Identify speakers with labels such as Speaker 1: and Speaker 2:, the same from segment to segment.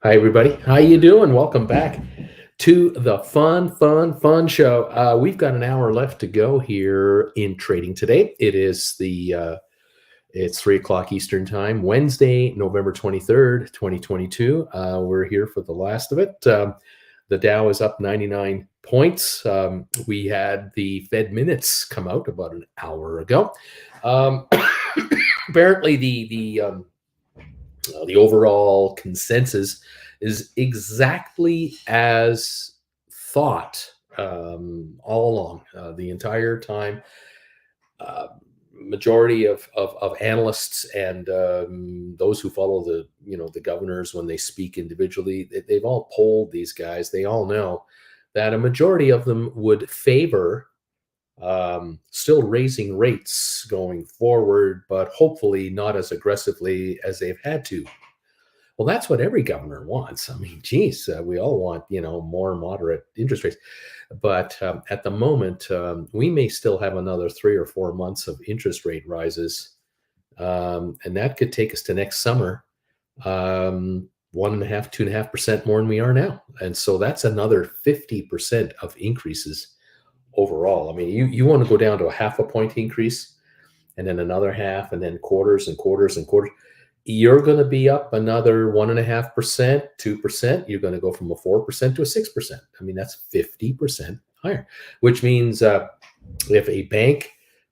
Speaker 1: Hi, everybody. How you doing? Welcome back to the fun show. We've got an hour left to go here in trading today. It's 3 o'clock Eastern time, Wednesday, November 23rd, 2022. We're here for the last of it. The Dow is up 99 points. We had the Fed minutes come out about an hour ago. Um, Apparently, the overall consensus is exactly as thought all along the entire time. Uh, Majority of analysts and those who follow the governors when they speak individually, they've all polled these guys. They all know that a majority of them would favor still raising rates going forward, but hopefully not as aggressively as they've had to. Well, that's what every governor wants. I mean, geez, we all want more moderate interest rates, but at the moment, we may still have another 3 or 4 months of interest rate rises, and that could take us to next summer, 1.5, 2.5% more than we are now, and so that's another 50% of increases overall. I mean, you want to go down to a half a point increase, and then another half, and then quarters and quarters and quarters. You're going to be up another 1.5%, 2%. You're going to go from a 4% to a 6%. I mean, that's 50% higher, which means if a bank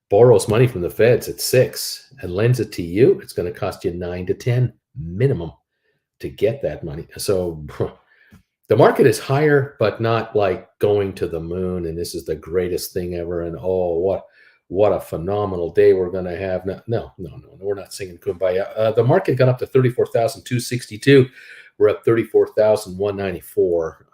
Speaker 1: borrows money from the feds at 6 and lends it to you, it's going to cost you 9 to 10 minimum to get that money. So the market is higher, but not like going to the moon. And this is the greatest thing ever. And oh, what a phenomenal day we're going to have. No, we're not singing kumbaya. The market got up to 34,262. We're at 34,194.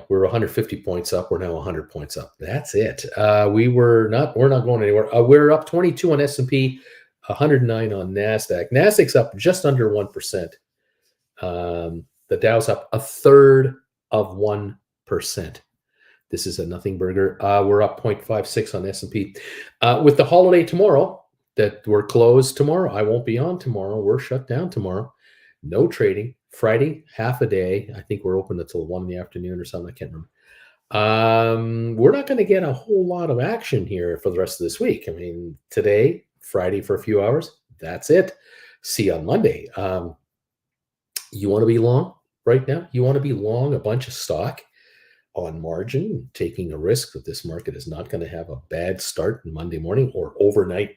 Speaker 1: We're 150 points up. We're now 100 points up. That's it. We're not going anywhere. We're up 22 on S&P, 109 on NASDAQ. NASDAQ's up just under 1%. The Dow's up a third of 1%. This is a nothing burger. We're up 0.56 on S&P. With the holiday tomorrow, that we're closed tomorrow. I won't be on tomorrow. We're shut down tomorrow. No trading. Friday, half a day. I think we're open until 1 in the afternoon or something. I can't remember. We're not going to get a whole lot of action here for the rest of this week. I mean, today, Friday for a few hours. That's it. See you on Monday. You want to be long right now? You want to be long a bunch of stock on margin, taking a risk that this market is not going to have a bad start Monday morning or overnight,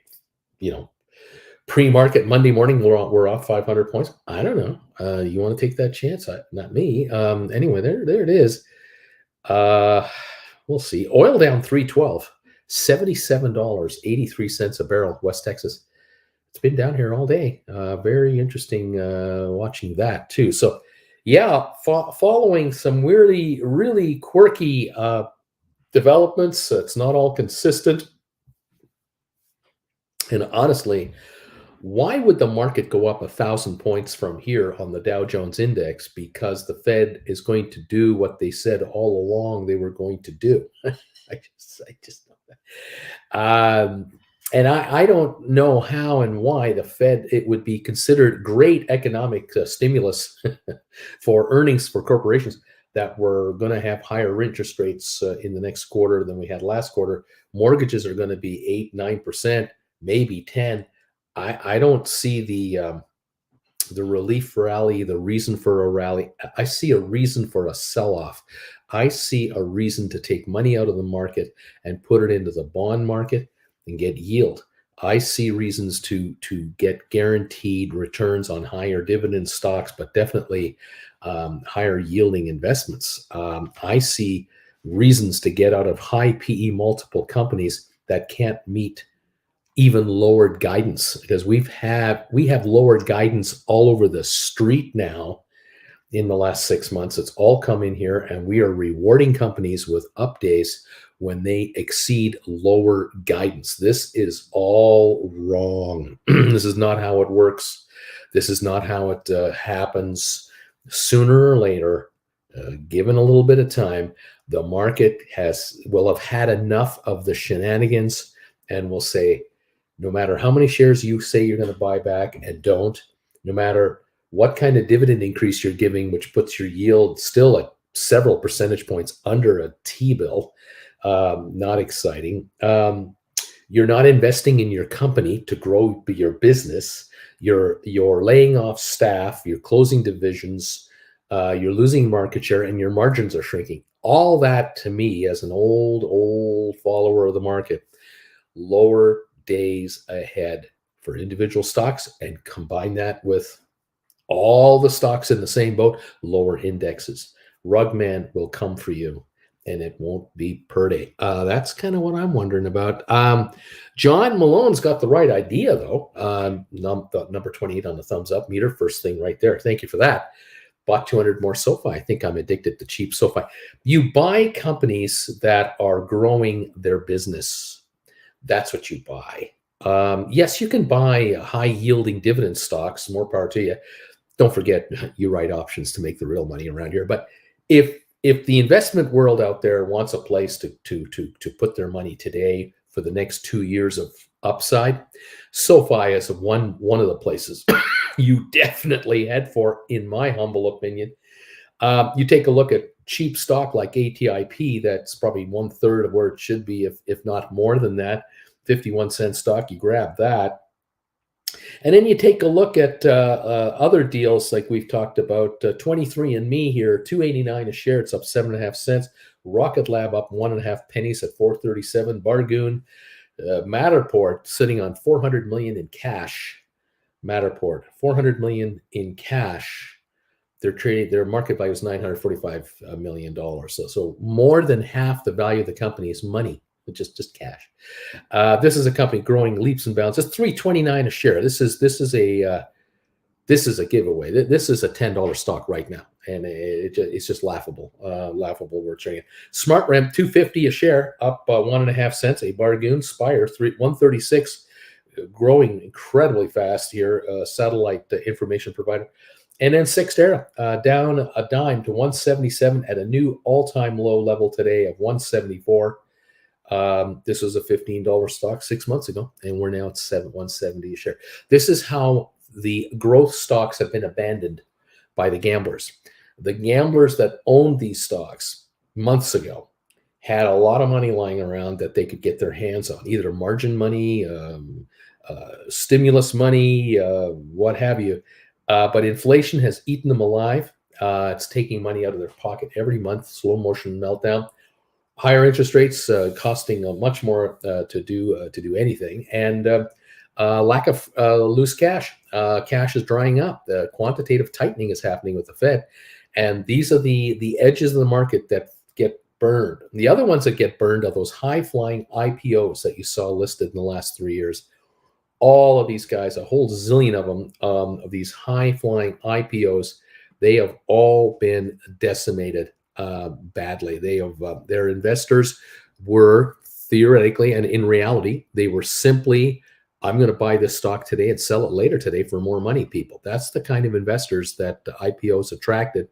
Speaker 1: pre-market Monday morning, we're off 500 points. I don't know. You want to take that chance? Not me. Anyway, there it is. We'll see. Oil down 312, $77.83 a barrel, West Texas. It's been down here all day. Very interesting watching that too. So, yeah, following some really quirky developments. It's not all consistent. And honestly, why would the market go up 1,000 points from here on the Dow Jones Index? Because the Fed is going to do what they said all along they were going to do. I just know that. And I don't know how and why the Fed, it would be considered great economic stimulus for earnings for corporations that we're going to have higher interest rates in the next quarter than we had last quarter. Mortgages are going to be 8, 9%, maybe 10. I don't see the relief rally, the reason for a rally. I see a reason for a sell-off. I see a reason to take money out of the market and put it into the bond market and get yield. I see reasons to get guaranteed returns on higher dividend stocks, but definitely higher yielding investments. I see reasons to get out of high PE multiple companies that can't meet even lowered guidance, because we have lowered guidance all over the street now in the last 6 months. It's all come in here, and we are rewarding companies with up days when they exceed lower guidance. This is all wrong. This is not how it works. This is not how it happens. Sooner or later, given a little bit of time, the market will have had enough of the shenanigans and will say, no matter how many shares you say you're going to buy back and don't, no matter what kind of dividend increase you're giving, which puts your yield still at several percentage points under a T-bill. Not exciting. You're not investing in your company to grow your business. You're laying off staff. You're closing divisions. You're losing market share, and your margins are shrinking. All that, to me, as an old follower of the market, lower days ahead for individual stocks, and combine that with all the stocks in the same boat, lower indexes. Rugman will come for you, and it won't be pretty. That's kind of what I'm wondering about. John Malone's got the right idea, though. Number 28 on the thumbs up meter, first thing right there. Thank you for that. Bought 200 more SoFi. I think I'm addicted to cheap SoFi. You buy companies that are growing their business. That's what you buy. Yes, you can buy high yielding dividend stocks. More power to you. Don't forget, you write options to make the real money around here. But if the investment world out there wants a place to put their money today for the next 2 years of upside, SoFi is one of the places you definitely head for, in my humble opinion. You take a look at cheap stock like ATIP, that's probably 1/3 of where it should be, if not more than that. 51-cent stock, you grab that. And then you take a look at other deals like we've talked about. 23andMe here, $2.89 a share. It's up 7.5 cents. Rocket Lab up 1.5 pennies at $4.37. Bargoon, Matterport sitting on $400 million in cash. Matterport, $400 million in cash. They're trading. Their market value is $945 million. So more than half the value of the company is money. Just cash. This is a company growing leaps and bounds. It's $3.29 a share. This is a giveaway. This is a $10 stock right now, and it's just laughable. Laughable. We're trading. SmartRent $2.50 a share, up 1.5 cents. A Bargoon Spire $136, growing incredibly fast here. Satellite information provider. And then Cyxtera down a dime to 177 at a new all-time low level today of 174. This was a $15 stock 6 months ago, and we're now at 170 a share. This is how the growth stocks have been abandoned by the gamblers. The gamblers that owned these stocks months ago had a lot of money lying around that they could get their hands on, either margin money, stimulus money, what have you. But inflation has eaten them alive. It's taking money out of their pocket every month, slow motion meltdown. Higher interest rates costing much more to do anything, and lack of loose cash. Cash is drying up. The quantitative tightening is happening with the Fed, and these are the edges of the market that get burned. The other ones that get burned are those high-flying IPOs that you saw listed in the last 3 years. All of these guys, a whole zillion of them, of these high-flying IPOs, they have all been decimated badly. They have their investors were theoretically, and in reality, they were simply, I'm going to buy this stock today and sell it later today for more money. People, that's the kind of investors that IPOs attracted,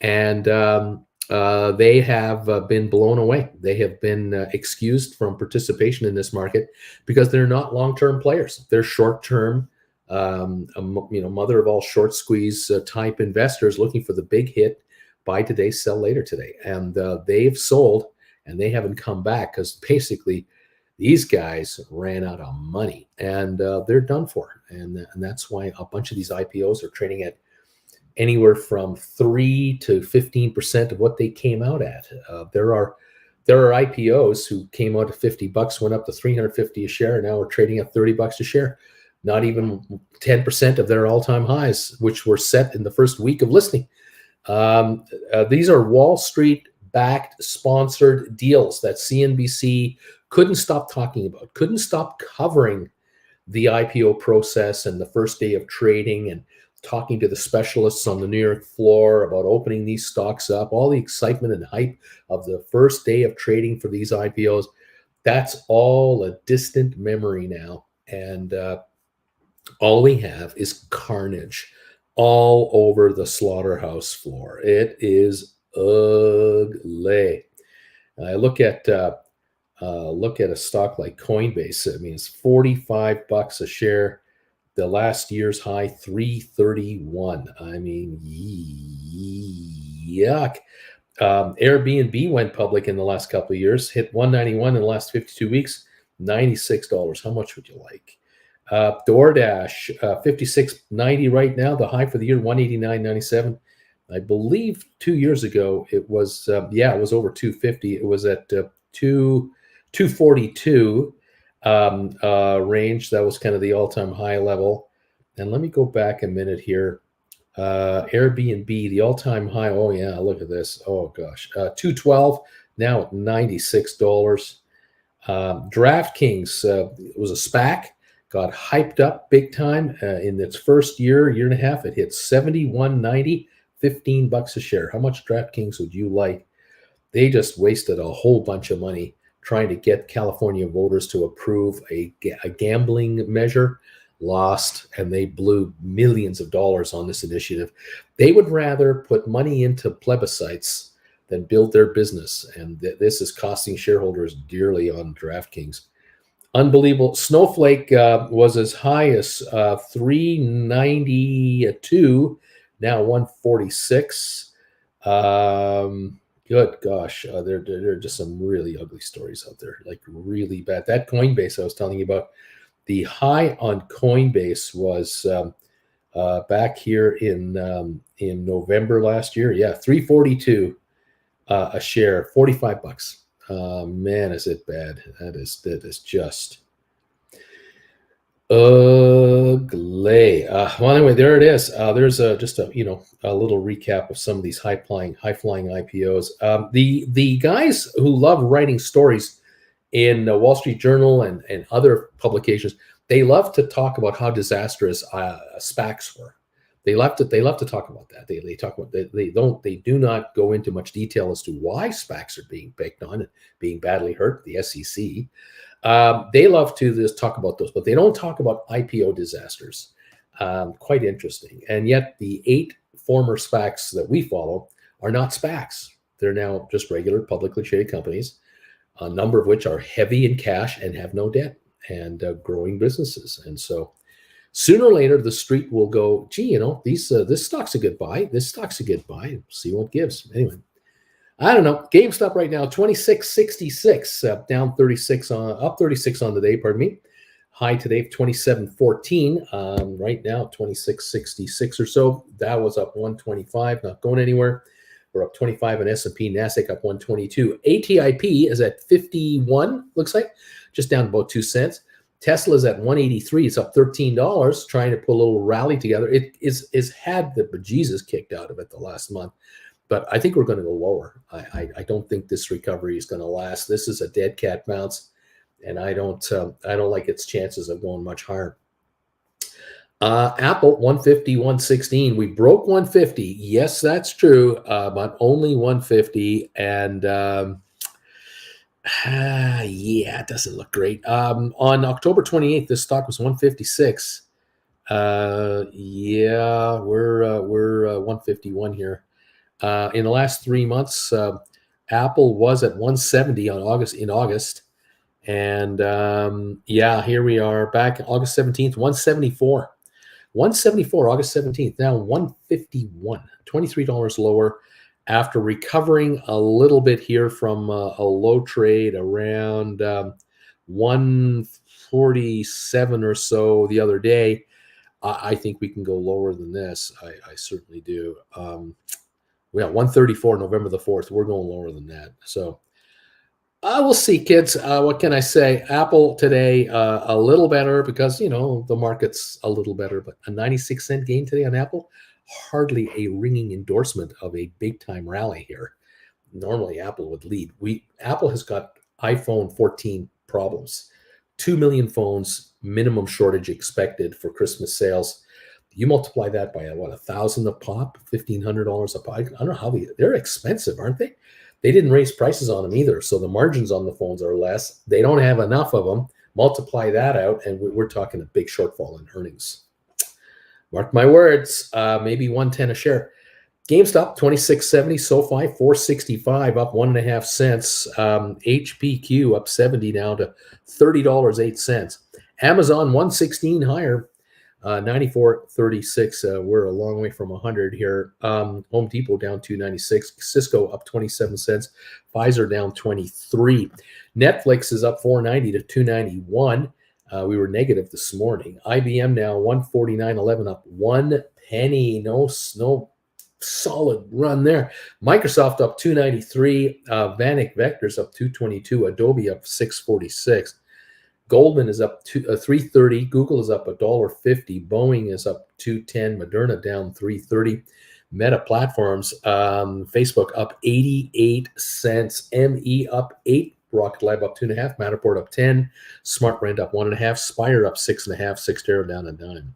Speaker 1: and they have been blown away. They have been excused from participation in this market because they're not long-term players. They're short-term, mother of all short squeeze type investors looking for the big hit. Buy today, sell later today. And they've sold, and they haven't come back because basically these guys ran out of money, and they're done for. And that's why a bunch of these IPOs are trading at anywhere from 3 to 15% of what they came out at. There are IPOs who came out at $50, went up to $350 a share, and now are trading at $30 a share. Not even 10% of their all-time highs, which were set in the first week of listing. These are Wall Street backed sponsored deals that CNBC couldn't stop talking about, couldn't stop covering the IPO process and the first day of trading, and talking to the specialists on the New York floor about opening these stocks up, all the excitement and hype of the first day of trading for these IPOs. That's all a distant memory now. And all we have is carnage all over the slaughterhouse floor. It is ugly. I look at a stock like Coinbase. I mean, it's $45 a share. The last year's high, 331. I mean, yuck. Airbnb went public in the last couple of years, hit 191 in the last 52 weeks, $96. How much would you like? DoorDash, 56.90 right now. The high for the year, 189.97. I believe 2 years ago it was, it was over 250. It was at 242 range. That was kind of the all-time high level. And let me go back a minute here. Airbnb, the all-time high. Oh yeah, look at this. Oh gosh, 212 now at $96. DraftKings was a SPAC, got hyped up big time in its first year and a half. It hit $71.90, $15 a share. How much DraftKings would you like? They just wasted a whole bunch of money trying to get California voters to approve a gambling measure. Lost, and they blew millions of dollars on this initiative. They would rather put money into plebiscites than build their business, and this is costing shareholders dearly on DraftKings. Unbelievable. Snowflake was as high as 392, now 146. Good gosh, there are just some really ugly stories out there, like really bad. That Coinbase I was telling you about, the high on Coinbase was back here in November last year. Yeah, 342 a share, $45. Man, is it bad? That is just ugly. Well, anyway, there it is. There's just a little recap of some of these high flying IPOs. The guys who love writing stories in the Wall Street Journal and other publications, they love to talk about how disastrous SPACs were. They love to talk about that. They talk about they do not go into much detail as to why SPACs are being picked on and being badly hurt. The SEC, they love to just talk about those, but they don't talk about IPO disasters. Quite interesting. And yet the 8 former SPACs that we follow are not SPACs. They're now just regular publicly traded companies, a number of which are heavy in cash and have no debt and growing businesses. And so sooner or later, the street will go, gee, this stock's a good buy. This stock's a good buy. See what gives. Anyway, I don't know. GameStop right now, 26.66, down 36 up 36 on the day, pardon me. High today, 27.14. Right now, 26.66 or so. That was up 125, not going anywhere. We're up 25 in S&P, NASDAQ up 122. ATIP is at 51, looks like, just down about 2 cents. Tesla is at 183. It's up $13, trying to pull a little rally together. It is had the bejesus kicked out of it the last month, but I think we're going to go lower. I don't think this recovery is going to last. This is a dead cat bounce, and I don't like its chances of going much higher. Apple 150, 116. We broke 150. Yes, that's true, but only 150. And it doesn't look great. On October 28th, this stock was 156. We're 151 here. In the last 3 months, Apple was at 170 in August. And here we are back August 17th, 174. 174, August 17th, now 151, $23 lower after recovering a little bit here from a low trade around 147 or so the other day. I think we can go lower than this. I certainly do. 134, November the 4th. We're going lower than that. So we'll see, kids. What can I say? Apple today, a little better because, the market's a little better, but a 96-cent gain today on Apple, hardly a ringing endorsement of a big-time rally here. Normally, Apple would lead. Apple has got iPhone 14 problems. 2 million phones, minimum shortage expected for Christmas sales. You multiply that by, $1,000 a pop, $1,500 a pop. I don't know how they're expensive, aren't they? They didn't raise prices on them either, so the margins on the phones are less. They don't have enough of them. Multiply that out, and we're talking a big shortfall in earnings. Mark my words, maybe 110 a share. GameStop, 26.70. SoFi, 465, up 1.5 cents. HPQ, up 70 now to $30.08. Amazon, 116 higher. 94.36. We're a long way from 100 here. Home Depot down 2.96. Cisco up 27 cents. Pfizer down 23. Netflix is up 4.90 to 2.91. We were negative this morning. IBM now 149.11, up 1 penny. No solid run there. Microsoft up 2.93. Vanek Vectors up 2.22. Adobe up 6.46. Goldman is up 3.30. Google is up $1.50. Boeing is up 2.10. Moderna down 3.30. Meta Platforms, Facebook up 88 cents. ME up 8. Rocket Lab up 2.5. Matterport up 10. SmartRent up 1.5. Spire up 6.5. Cyxtera down a dime.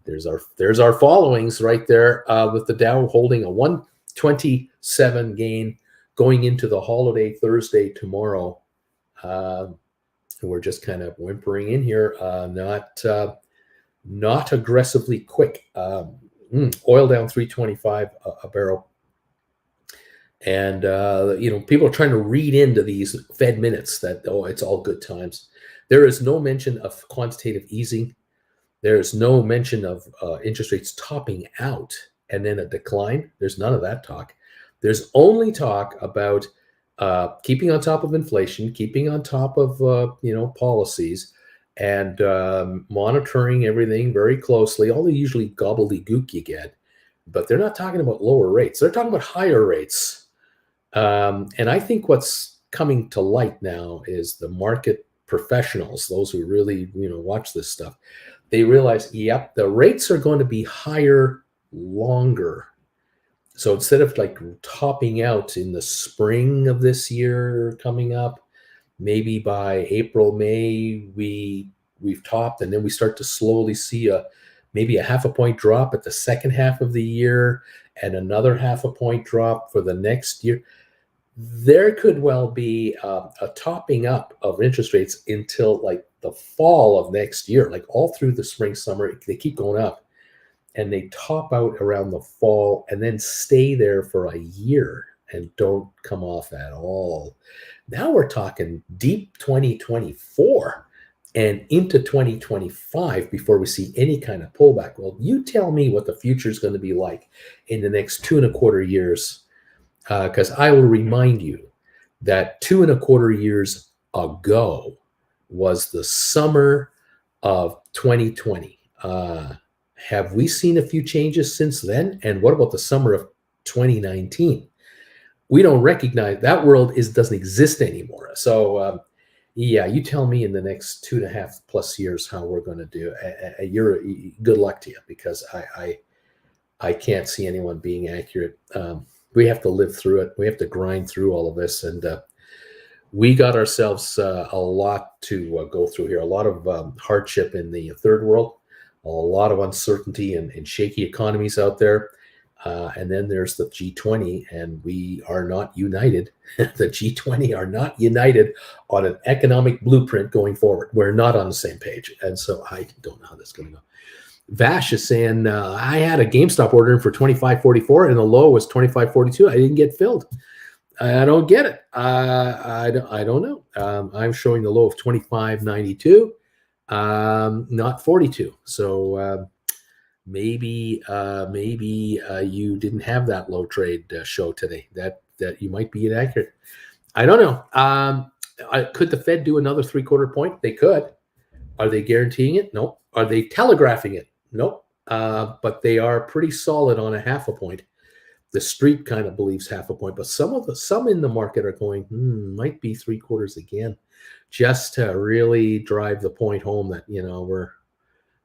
Speaker 1: There's our followings right there, with the Dow holding a 127 gain going into the holiday Thursday tomorrow. We're just kind of whimpering in here, not aggressively quick. Oil down 3.25 a barrel. And, people are trying to read into these Fed minutes that, it's all good times. There is no mention of quantitative easing. There is no mention of interest rates topping out and then a decline. There's none of that talk. There's only talk about keeping on top of inflation, keeping on top of, policies, and monitoring everything very closely, all the usually gobbledygook you get. But they're not talking about lower rates. They're talking about higher rates. And I think what's coming to light now is the market professionals, those who really, watch this stuff. They realize, yep, the rates are going to be higher longer. So instead of like topping out in the spring of this year coming up, maybe by April, May, we've topped, and then we start to slowly see maybe a 0.5 point drop at the second half of the year and another 0.5 point drop for the next year. There could well be a topping up of interest rates until like the fall of next year, like all through the spring, summer, they keep going up and they top out around the fall and then stay there for a year and don't come off at all. Now we're talking deep 2024 and into 2025 before we see any kind of pullback. Well, you tell me what the future is going to be like in the next 2.25 years. Because I will remind you that 2.25 years ago was the summer of 2020. Have we seen a few changes since then? And what about the summer of 2019? We don't recognize that world doesn't exist anymore. So, you tell me in the next 2.5+ years how we're going to do. Good luck to you, because I can't see anyone being accurate. We have to live through it. We have to grind through all of this. And we got ourselves a lot to go through here, a lot of hardship in the third world, a lot of uncertainty and shaky economies out there. And then there's the G20, and we are not united. The G20 are not united on an economic blueprint going forward. We're not on the same page. And so I don't know how this is going to go. Vash is saying, I had a GameStop order for $25.44 and the low was $25.42. I didn't get filled. I don't get it. I don't know. I'm showing the low of $25.92, not 42. So maybe you didn't have that low trade show today. That you might be inaccurate. I don't know. Could the Fed do another 0.75 point? They could. Are they guaranteeing it? No. Are they telegraphing it? Nope. But they are pretty solid on a 0.5 point. The street kind of believes 0.5 point, but some in the market are going, might be 0.75 again, just to really drive the point home that we're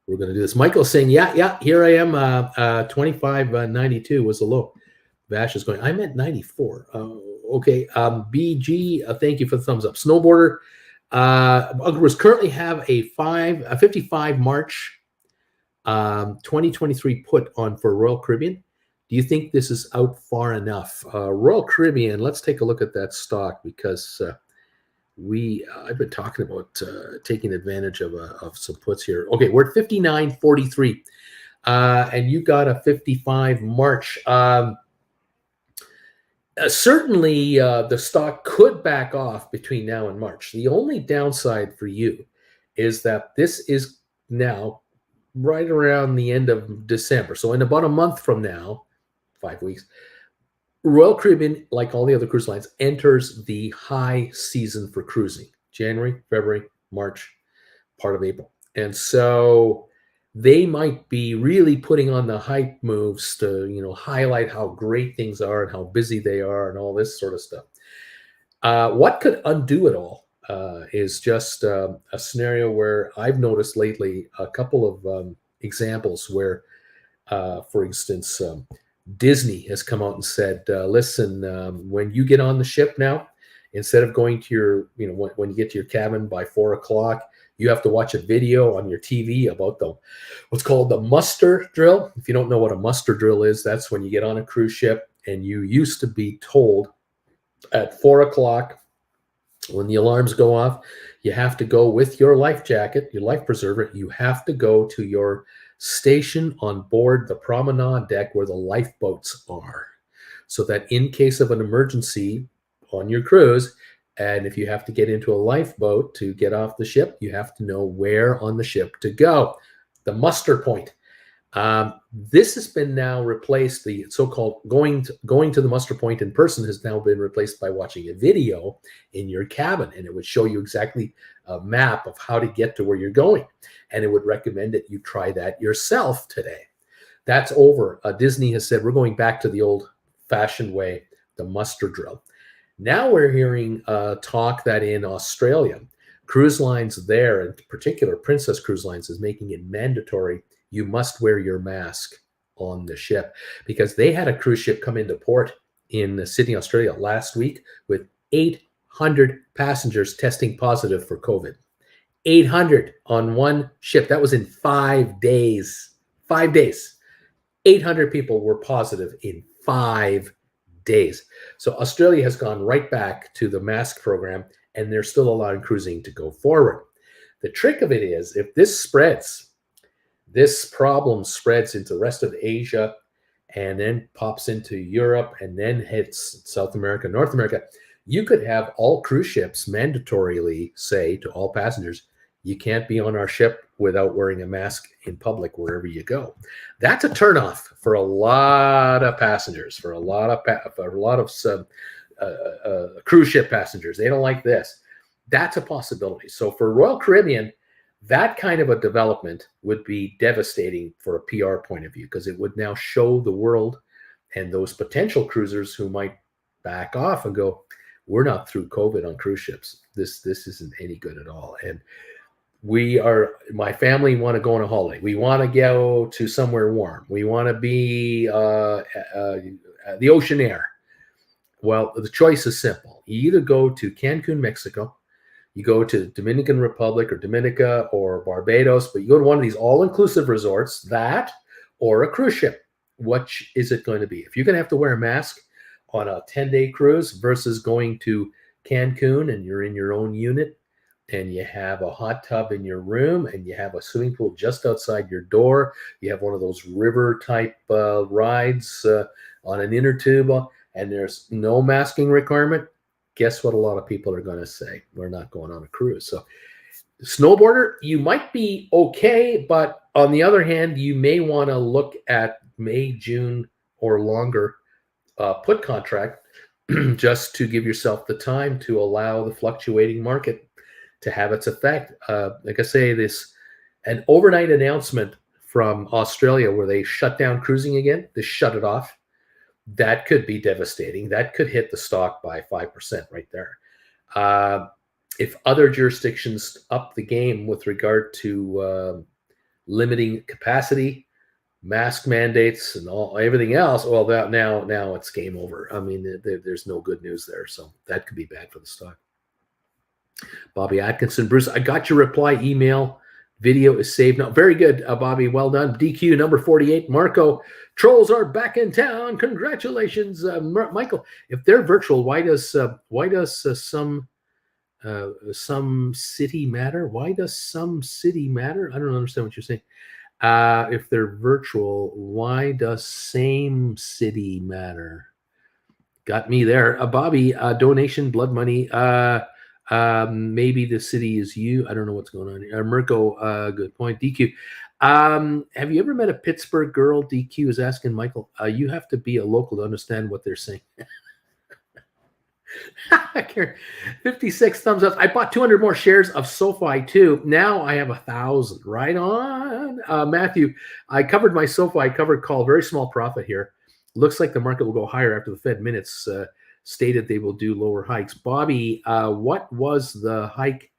Speaker 1: going to do this. Michael's saying, yeah, here I am. 25.92 was the low. Vash is going, I meant 94. Okay. BG, thank you for the thumbs up. Snowboarder. Ugrus currently have a 55 March 2023 put on for Royal Caribbean. Do you think this is out far enough? Royal Caribbean, let's take a look at that stock, because I've been talking about taking advantage of some puts here. Okay, we're at 59.43, and you got a 55 March. Certainly, the stock could back off between now and March. The only downside for you is that this is now right around the end of December. So in about a month from now, 5 weeks, Royal Caribbean, like all the other cruise lines, enters the high season for cruising: January, February, March, part of April. And so they might be really putting on the hype moves to, highlight how great things are and how busy they are and all this sort of stuff. What could undo it all is just a scenario where I've noticed lately a couple of examples where, for instance, Disney has come out and said, listen, when you get on the ship now, instead of going to your, when you get to your cabin by 4 o'clock, you have to watch a video on your TV about what's called the muster drill. If you don't know what a muster drill is, that's when you get on a cruise ship and you used to be told at 4 o'clock, when the alarms go off, you have to go with your life jacket, your life preserver. You have to go to your station on board the promenade deck where the lifeboats are, so that in case of an emergency on your cruise, and if you have to get into a lifeboat to get off the ship, you have to know where on the ship to go. The muster point. This has been now replaced. The so-called going to the muster point in person has now been replaced by watching a video in your cabin, and it would show you exactly a map of how to get to where you're going, and it would recommend that you try that yourself today. That's over. Disney has said we're going back to the old-fashioned way, the muster drill. Now we're hearing talk that in Australia, cruise lines there, in particular Princess Cruise Lines, is making it mandatory. You must wear your mask on the ship, because they had a cruise ship come into port in Sydney, Australia last week with 800 passengers testing positive for COVID. 800 on one ship. That was in 5 days. 5 days. 800 people were positive in 5 days. So Australia has gone right back to the mask program, and they're still allowing cruising to go forward. The trick of it is, if this problem spreads into the rest of Asia and then pops into Europe and then hits South America, North America, you could have all cruise ships mandatorily say to all passengers, you can't be on our ship without wearing a mask in public wherever you go. That's a turnoff for a lot of passengers, for a lot of cruise ship passengers. They don't like this. That's a possibility. So for Royal Caribbean, that kind of a development would be devastating for a PR point of view, because it would now show the world and those potential cruisers who might back off and go, we're not through COVID on cruise ships. This isn't any good at all. And my family want to go on a holiday. We want to go to somewhere warm. We want to be the ocean air. Well, the choice is simple. You either go to Cancun, Mexico, you go to Dominican Republic or Dominica or Barbados, but you go to one of these all-inclusive resorts, that or a cruise ship. Which is it going to be? If you're going to have to wear a mask on a 10-day cruise versus going to Cancun and you're in your own unit and you have a hot tub in your room and you have a swimming pool just outside your door, you have one of those river-type rides on an inner tube, and there's no masking requirement, guess what a lot of people are going to say? We're not going on a cruise. So snowboarder, you might be okay, but on the other hand, you may want to look at May, June, or longer put contract just to give yourself the time to allow the fluctuating market to have its effect. Like I say, an overnight announcement from Australia where they shut down cruising again, they shut it off. That could be devastating. That could hit the stock by 5% right there. If other jurisdictions up the game with regard to limiting capacity, mask mandates, and everything else, well, now it's game over. I mean, there's no good news there. So that could be bad for the stock. Bobby Atkinson, Bruce, I got your reply email. Video is saved now. Very good, Bobby. Well done. DQ number 48. Marco, trolls are back in town. Congratulations, Michael. If they're virtual, why does some city matter? Why does some city matter? I don't understand what you're saying. If they're virtual, why does same city matter? Got me there. Bobby, donation, blood money. Maybe the city is you. I don't know what's going on here. Mirko, good point. DQ. Have you ever met a Pittsburgh girl? DQ is asking Michael. You have to be a local to understand what they're saying. 56 thumbs up. I bought 200 more shares of SoFi too. Now I have 1,000. Right on. Matthew, I covered my SoFi covered call. Very small profit here. Looks like the market will go higher after the Fed minutes stated they will do lower hikes. Bobby, what was the hike?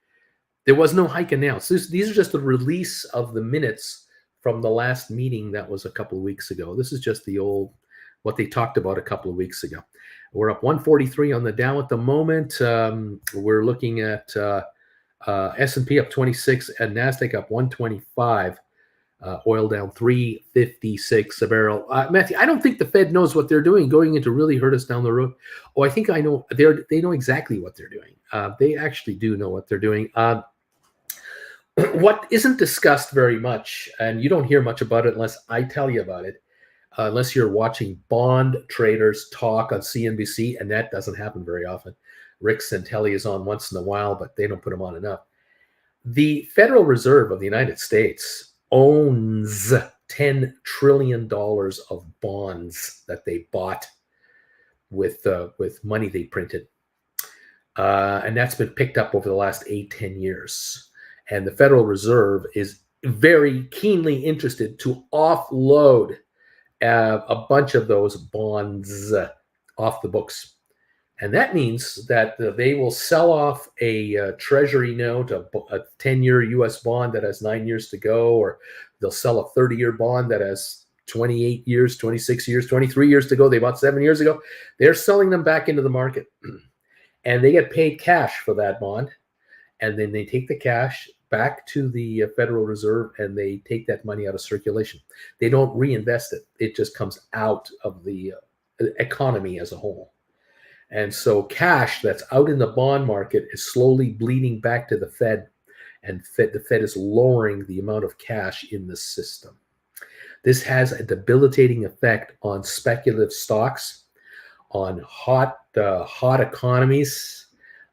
Speaker 1: There was no hike announced. These are just the release of the minutes from the last meeting that was a couple of weeks ago. This is just the old, what they talked about a couple of weeks ago. We're up 143 on the Dow at the moment. We're looking at S&P up 26 and NASDAQ up 125. Oil down 356 a barrel. Matthew, I don't think the Fed knows what they're doing going to really hurt us down the road. Oh, I think I know. They know exactly what they're doing. They actually do know what they're doing. What isn't discussed very much, and you don't hear much about it unless I tell you about it, unless you're watching bond traders talk on CNBC, and that doesn't happen very often. Rick Santelli is on once in a while, but they don't put him on enough. The Federal Reserve of the United States owns $10 trillion of bonds that they bought with money they printed. And that's been picked up over the last 8-10 years. And the Federal Reserve is very keenly interested to offload a bunch of those bonds off the books. And that means that they will sell off a treasury note, a 10-year U.S. bond that has 9 years to go, or they'll sell a 30-year bond that has 28 years, 26 years, 23 years to go. They bought 7 years ago. They're selling them back into the market. And they get paid cash for that bond. And then they take the cash back to the Federal Reserve and they take that money out of circulation. They don't reinvest it. It just comes out of the economy as a whole. And so cash that's out in the bond market is slowly bleeding back to the Fed, and the Fed is lowering the amount of cash in the system. This has a debilitating effect on speculative stocks, on hot economies.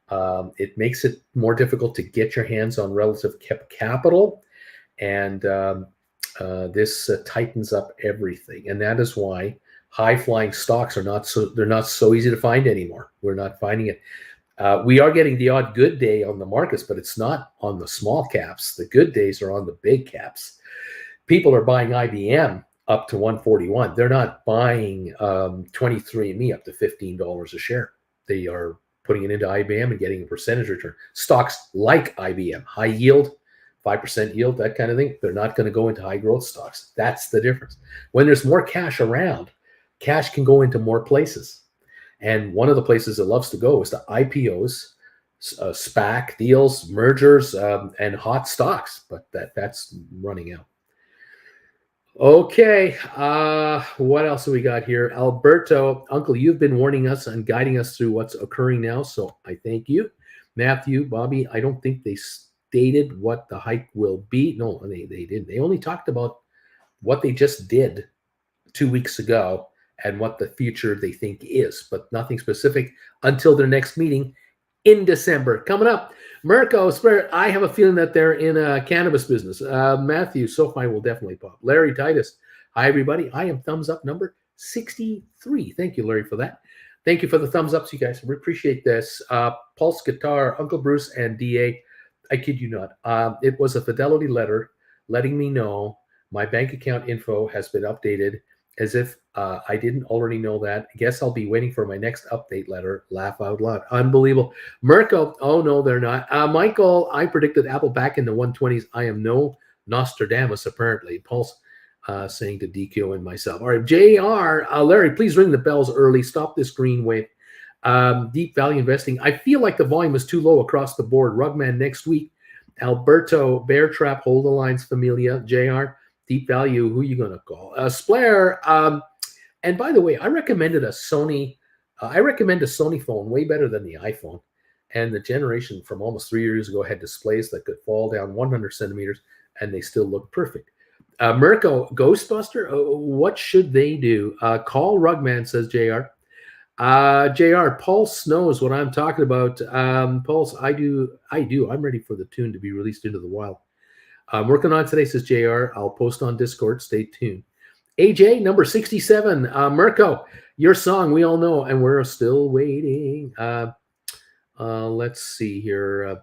Speaker 1: It makes it more difficult to get your hands on relative capital, and this tightens up everything. And that is why high-flying stocks are not so easy to find anymore. We're not finding it. We are getting the odd good day on the markets, but it's not on the small caps. The good days are on the big caps. People are buying IBM up to 141. They're not buying 23andMe up to $15 a share. They are putting it into IBM and getting a percentage return. Stocks like IBM, high yield, 5% yield, that kind of thing, they're not going to go into high growth stocks. That's the difference. When there's more cash around, cash can go into more places. And one of the places it loves to go is to IPOs, SPAC deals, mergers, and hot stocks. But that's running out. Okay, what else do we got here? Alberto, Uncle, you've been warning us and guiding us through what's occurring now, so I thank you. Matthew, Bobby, I don't think they stated what the hike will be. No, they didn't. They only talked about what they just did 2 weeks ago and what the future they think is, but nothing specific until their next meeting in December. Coming up, Mirko, I have a feeling that they're in a cannabis business. Matthew, SoFi will definitely pop. Larry Titus, hi, everybody. I am thumbs up number 63. Thank you, Larry, for that. Thank you for the thumbs ups, you guys. We appreciate this. Pulse Guitar, Uncle Bruce, and DA. I kid you not. It was a Fidelity letter letting me know my bank account info has been updated, as if I didn't already know that. I guess I'll be waiting for my next update letter. Laugh out loud. Unbelievable. Mirko, oh no, they're not. Michael, I predicted Apple back in the 120s. I am no Nostradamus, apparently. Pulse saying to DQ and myself. All right, JR, Larry, please ring the bells early. Stop this green wave. Deep value investing. I feel like the volume is too low across the board. Rugman next week. Alberto, Bear Trap, Hold the Lines, Familia. JR, Deep value, who are you going to call? Splair. And by the way, I recommended a Sony. I recommend a Sony phone way better than the iPhone. And the generation from almost 3 years ago had displays that could fall down 100 centimeters, and they still look perfect. Mirko, Ghostbuster, what should they do? Call Rugman, says JR. JR, Pulse knows what I'm talking about. Pulse, I do. I'm ready for the tune to be released into the wild. I'm working on it today, says JR. I'll post on Discord. Stay tuned. AJ, number 67. Mirko, your song we all know, and we're still waiting. Let's see here.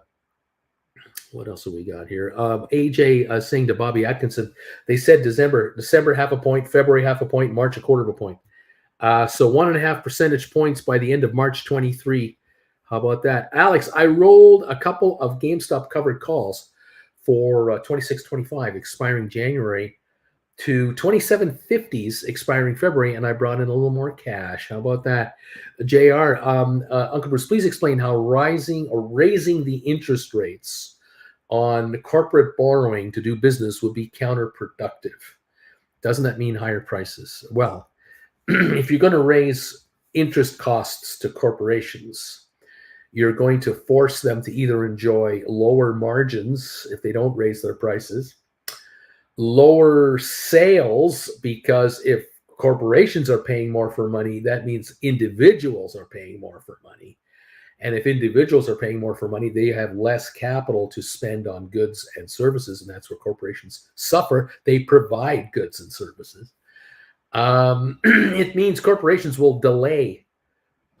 Speaker 1: What else have we got here? AJ saying to Bobby Atkinson, they said December half a point, February half a point, March a quarter of a point. So 1.5 percentage points by the end of March 23. How about that? Alex, I rolled a couple of GameStop covered calls for 26.25 expiring January to 27.50s expiring February, and I brought in a little more cash. How about that? JR, Uncle Bruce, please explain how raising the interest rates on corporate borrowing to do business would be counterproductive. Doesn't that mean higher prices? Well, if you're going to raise interest costs to corporations, you're going to force them to either enjoy lower margins if they don't raise their prices, lower sales, because if corporations are paying more for money, that means individuals are paying more for money. And if individuals are paying more for money, they have less capital to spend on goods and services, and that's where corporations suffer. They provide goods and services. It means corporations will delay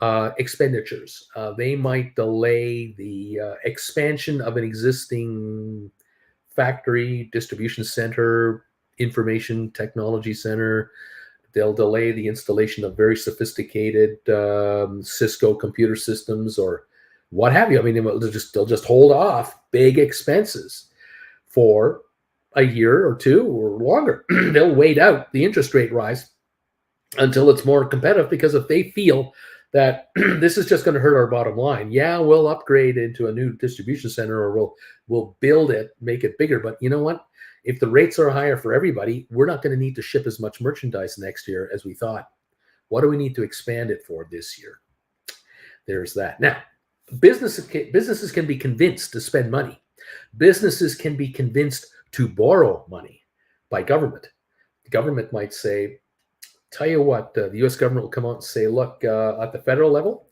Speaker 1: expenditures. They might delay the expansion of an existing factory, distribution center, information technology center. They'll delay the installation of very sophisticated Cisco computer systems or what have you. I mean, they'll just hold off big expenses for a year or two or longer. They'll wait out the interest rate rise until it's more competitive, because if they feel that this is just going to hurt our bottom line, yeah, we'll upgrade into a new distribution center, or we'll build it, make it bigger. But you know what? If the rates are higher for everybody, we're not going to need to ship as much merchandise next year as we thought. What do we need to expand it for this year? There's that. Now, businesses can be convinced to spend money. Businesses can be convinced to borrow money by government. The government might say, tell you what, the U.S. government will come out and say, look, at the federal level,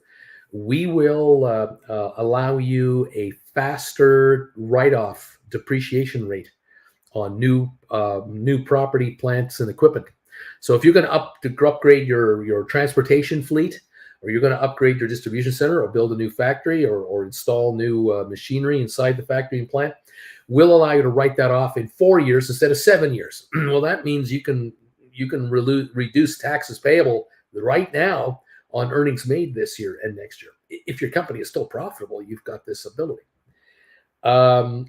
Speaker 1: we will allow you a faster write-off depreciation rate on new property, plants, and equipment. So if you're going to upgrade your transportation fleet, or you're going to upgrade your distribution center, or build a new factory, or install new machinery inside the factory and plant, we'll allow you to write that off in 4 years instead of 7 years. Well, that means you can reduce taxes payable right now on earnings made this year and next year. If your company is still profitable, you've got this ability.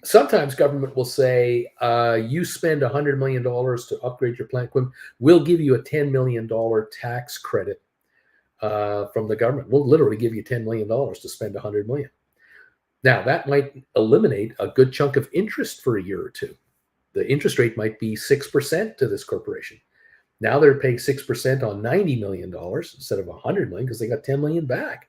Speaker 1: Sometimes government will say, you spend $100 million to upgrade your plant equipment, we'll give you a $10 million tax credit from the government. We'll literally give you $10 million to spend $100 million. Now, that might eliminate a good chunk of interest for a year or two. The interest rate might be 6% to this corporation. Now they're paying 6% on $90 million instead of $100 million because they got $10 million back.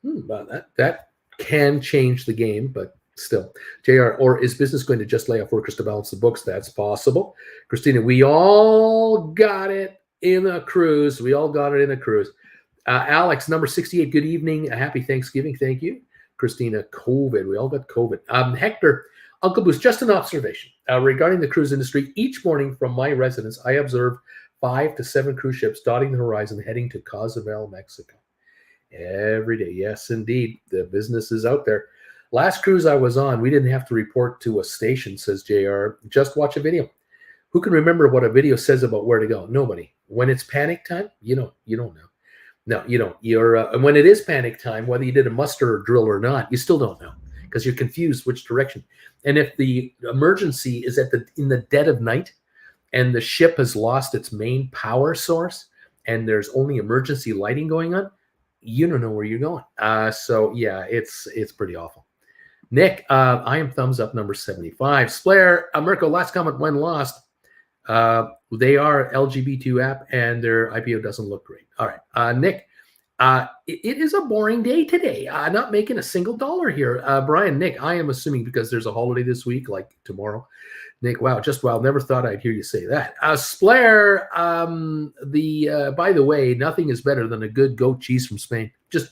Speaker 1: That can change the game, but still. JR, or is business going to just lay off workers to balance the books? That's possible. Christina, we all got it in a cruise. Alex, number 68, good evening. A happy Thanksgiving. Thank you. Christina, COVID. We all got COVID. Hector, Uncle Bruce, just an observation regarding the cruise industry. Each morning from my residence, I observe 5 to 7 cruise ships dotting the horizon heading to Cozumel, Mexico. Every day. Yes, indeed. The business is out there. Last cruise I was on, we didn't have to report to a station, says JR. Just watch a video. Who can remember what a video says about where to go? Nobody. When it's panic time, you don't know. No, you don't. And when it is panic time, whether you did a muster or drill or not, you still don't know because you're confused which direction. And if the emergency is in the dead of night and the ship has lost its main power source and there's only emergency lighting going on, you don't know where you're going. So yeah, it's pretty awful. Nick, I am thumbs up number 75. Splair, Mirko, last comment when lost. They are LGBT app and their IPO doesn't look great. All right. Nick, it is a boring day today. Not making a single dollar here. Brian, Nick, I am assuming because there's a holiday this week, like tomorrow. Nick, wow, never thought I'd hear you say that. Splair, by the way, nothing is better than a good goat cheese from Spain. Just,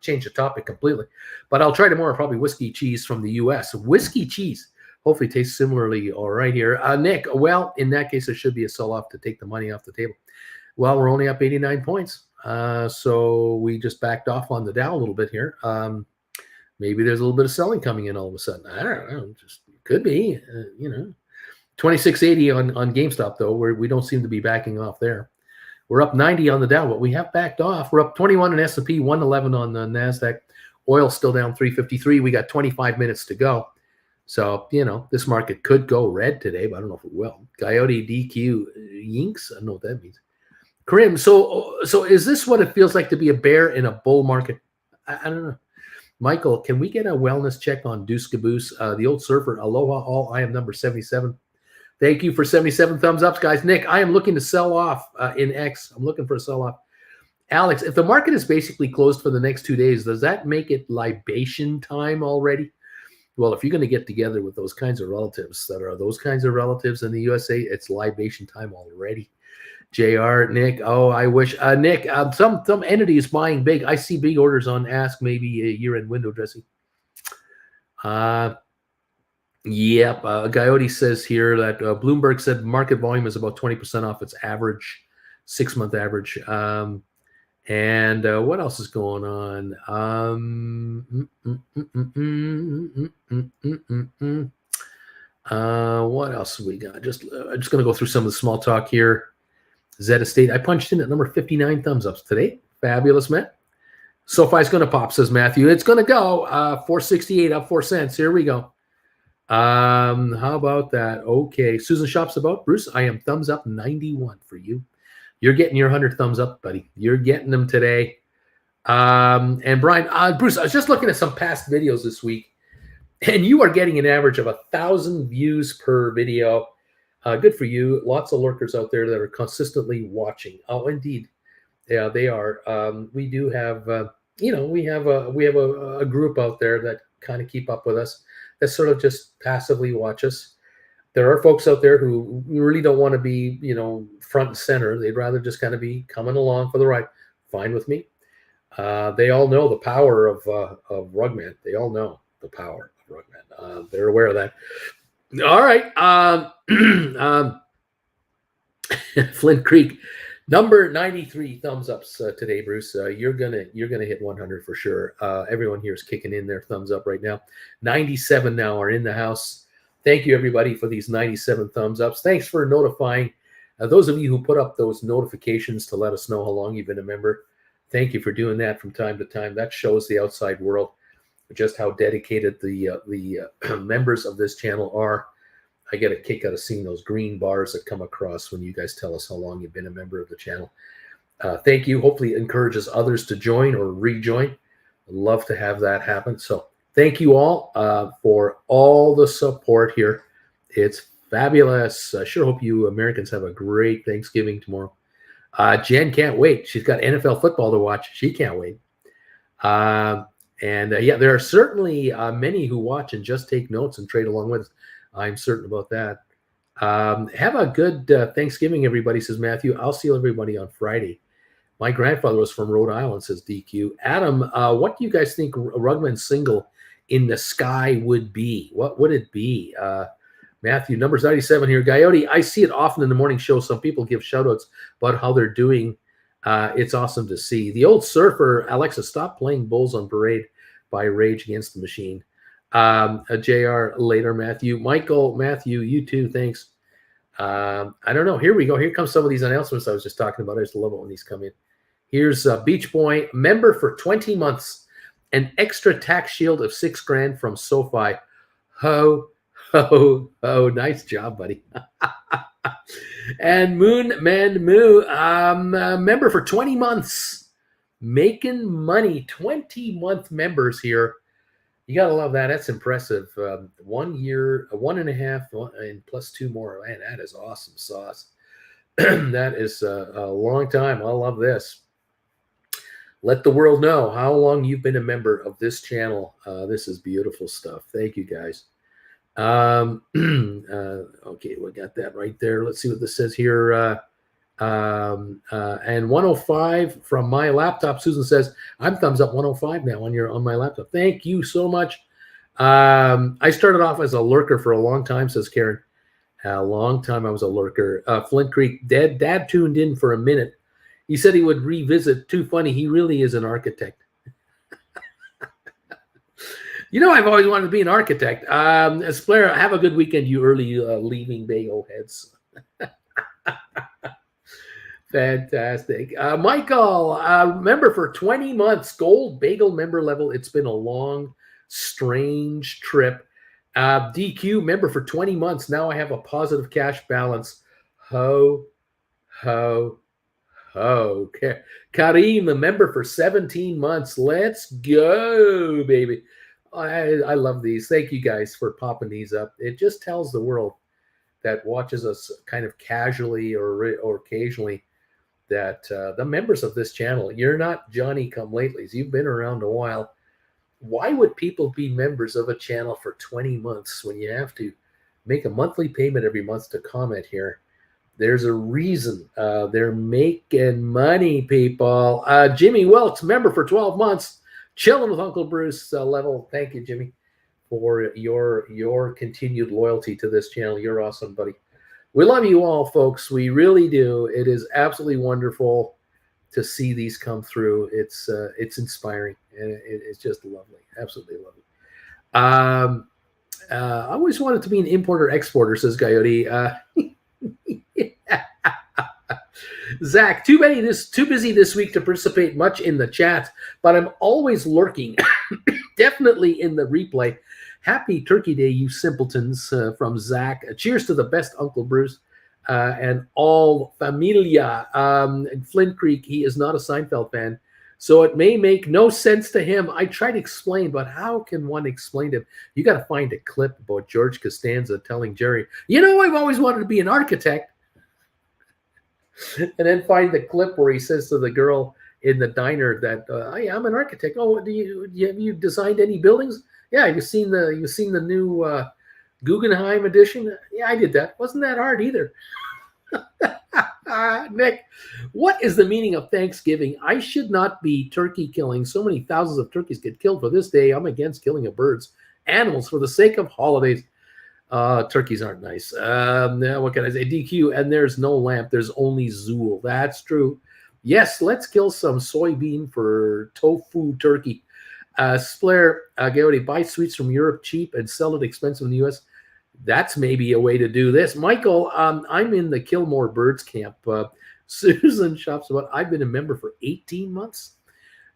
Speaker 1: change the topic completely. But I'll try tomorrow, probably whiskey cheese from the U.S. Whiskey cheese Hopefully tastes similarly all right here. Nick, well, in that case, there should be a sell-off to take the money off the table. Well, we're only up 89 points. So we just backed off on the Dow a little bit here. Maybe there's a little bit of selling coming in all of a sudden. I don't know. Just could be, 2680 on GameStop, though, where we don't seem to be backing off there. We're up 90 on the Dow, but we have backed off. We're up 21 in S&P, 111 on the NASDAQ. Oil still down 353. We got 25 minutes to go. So, this market could go red today, but I don't know if it will. Coyote DQ Yinks. I don't know what that means. Karim, so is this what it feels like to be a bear in a bull market? I don't know. Michael, can we get a wellness check on Deuce Caboose? The old surfer, aloha all. I am number 77. Thank you for 77 thumbs ups, guys. Nick, I am looking to sell off in X. I'm looking for a sell off. Alex, if the market is basically closed for the next 2 days, does that make it libation time already? Well, if you're going to get together with those kinds of relatives that are those kinds of relatives in the USA, it's libation time already. JR, Nick, oh, I wish. Nick, some entity is buying big. I see big orders on Ask, maybe a year-end window dressing. Yep. Coyote says here that Bloomberg said market volume is about 20% off its average, 6-month average. And what else is going on? What else we got? I'm just going to go through some of the small talk here. Zeta State, I punched in at number 59 thumbs ups today. Fabulous, man. SoFi's going to pop, says Matthew. It's going to go. 468 up 4 cents. Here we go. How about that? Okay. Susan Shop's about. Bruce, I am thumbs up 91 for you. You're getting your 100 thumbs up, buddy. You're getting them today. And Brian, Bruce, I was just looking at some past videos this week, and you are getting an average of 1,000 views per video. Good for you. Lots of lurkers out there that are consistently watching. Oh, indeed. Yeah, they are. We do have, we have a group out there that kind of keep up with us, that sort of just passively watch us. There are folks out there who really don't want to be, front and center. They'd rather just kind of be coming along for the ride. Fine with me. They all know the power of Rugman. They all know the power of Rugman. They're aware of that. All right. Flint Creek, number 93 thumbs ups today, Bruce. You're gonna hit 100 for sure. Everyone here is kicking in their thumbs up right now. 97 now are in the house. Thank you, everybody, for these 97 thumbs ups. Thanks for notifying those of you who put up those notifications to let us know how long you've been a member. Thank you for doing that from time to time. That shows the outside world just how dedicated the members of this channel are. I get a kick out of seeing those green bars that come across when you guys tell us how long you've been a member of the channel. Thank you. Hopefully it encourages others to join or rejoin. I'd love to have that happen. So thank you all for all the support here. It's fabulous. I sure hope you Americans have a great Thanksgiving tomorrow. Jen can't wait. She's got NFL football to watch. She can't wait. Yeah, there are certainly many who watch and just take notes and trade along with us. I'm certain about that. Have a good Thanksgiving, everybody, says Matthew. I'll see everybody on Friday. My grandfather was from Rhode Island, says DQ. Adam, what do you guys think Rugman's single In the Sky would be? What would it be? Matthew, number 97 here. Coyote, I see it often in the morning show. Some people give shout-outs about how they're doing. It's awesome to see. The old surfer, Alexa, stop playing Bulls on Parade by Rage Against the Machine. JR later, Matthew. Michael, Matthew, you too, thanks. I don't know. Here we go. Here comes some of these announcements I was just talking about. I just love it when these come in. Here's Beach Boy, member for 20 months, an extra tax shield of $6,000 from SoFi. Ho, ho, ho. Nice job, buddy. And Moon Man Moo, member for 20 months, making money. 20-month members here. You got to love that. That's impressive. 1 year, 1.5, and plus 2 more. Man, that is awesome sauce. That is a long time. I love this. Let the world know how long you've been a member of this channel. This is beautiful stuff. Thank you, guys. Okay, we got that right there. Let's see what this says here. And 105 from my laptop. Susan says, I'm thumbs up 105 now on my laptop. Thank you so much. I started off as a lurker for a long time, says Karen. A long time I was a lurker. Flint Creek, Dad tuned in for a minute. He said he would revisit. Too funny. He really is an architect. You know, I've always wanted to be an architect. Blair, have a good weekend, you early leaving bagel heads. Fantastic. Michael, member for 20 months, gold bagel member level. It's been a long, strange trip. DQ, member for 20 months. Now I have a positive cash balance. Ho, ho, ho. Kareem, a member for 17 months. Let's go, baby. I love these. Thank you guys for popping these up. It just tells the world that watches us kind of casually or occasionally that the members of this channel, you're not Johnny come latelys. You've been around a while. Why would people be members of a channel for 20 months when you have to make a monthly payment every month to comment here? There's a reason. They're making money, people. Jimmy Welks, member for 12 months. Chilling with Uncle Bruce level. Thank you, Jimmy, for your continued loyalty to this channel. You're awesome, buddy. We love you all, folks. We really do. It is absolutely wonderful to see these come through. It's inspiring, and it's just lovely, absolutely lovely. I always wanted to be an importer-exporter, says Coyote. Zach, too busy this week to participate much in the chat, but I'm always lurking, definitely in the replay. Happy Turkey Day, you simpletons, from Zach. Cheers to the best, Uncle Bruce, and all familia. Flint Creek, he is not a Seinfeld fan, so it may make no sense to him. I try to explain, but how can one explain to him? You got to find a clip about George Costanza telling Jerry, you know, I've always wanted to be an architect. And then find the clip where he says to the girl in the diner that I'm an architect. Oh, have you designed any buildings? Yeah, you've seen the new Guggenheim edition? Yeah, I did that. Wasn't that hard either. Nick, what is the meaning of Thanksgiving? I should not be turkey killing. So many thousands of turkeys get killed for this day. I'm against killing of birds, animals for the sake of holidays. Turkeys aren't nice. What can I say? DQ, and there's no lamp. There's only Zool. That's true. Yes, let's kill some soybean for tofu turkey. Splair, Gowdy, buy sweets from Europe cheap and sell it expensive in the U.S. That's maybe a way to do this. Michael, I'm in the Kill More Birds camp. Susan shops about. I've been a member for 18 months.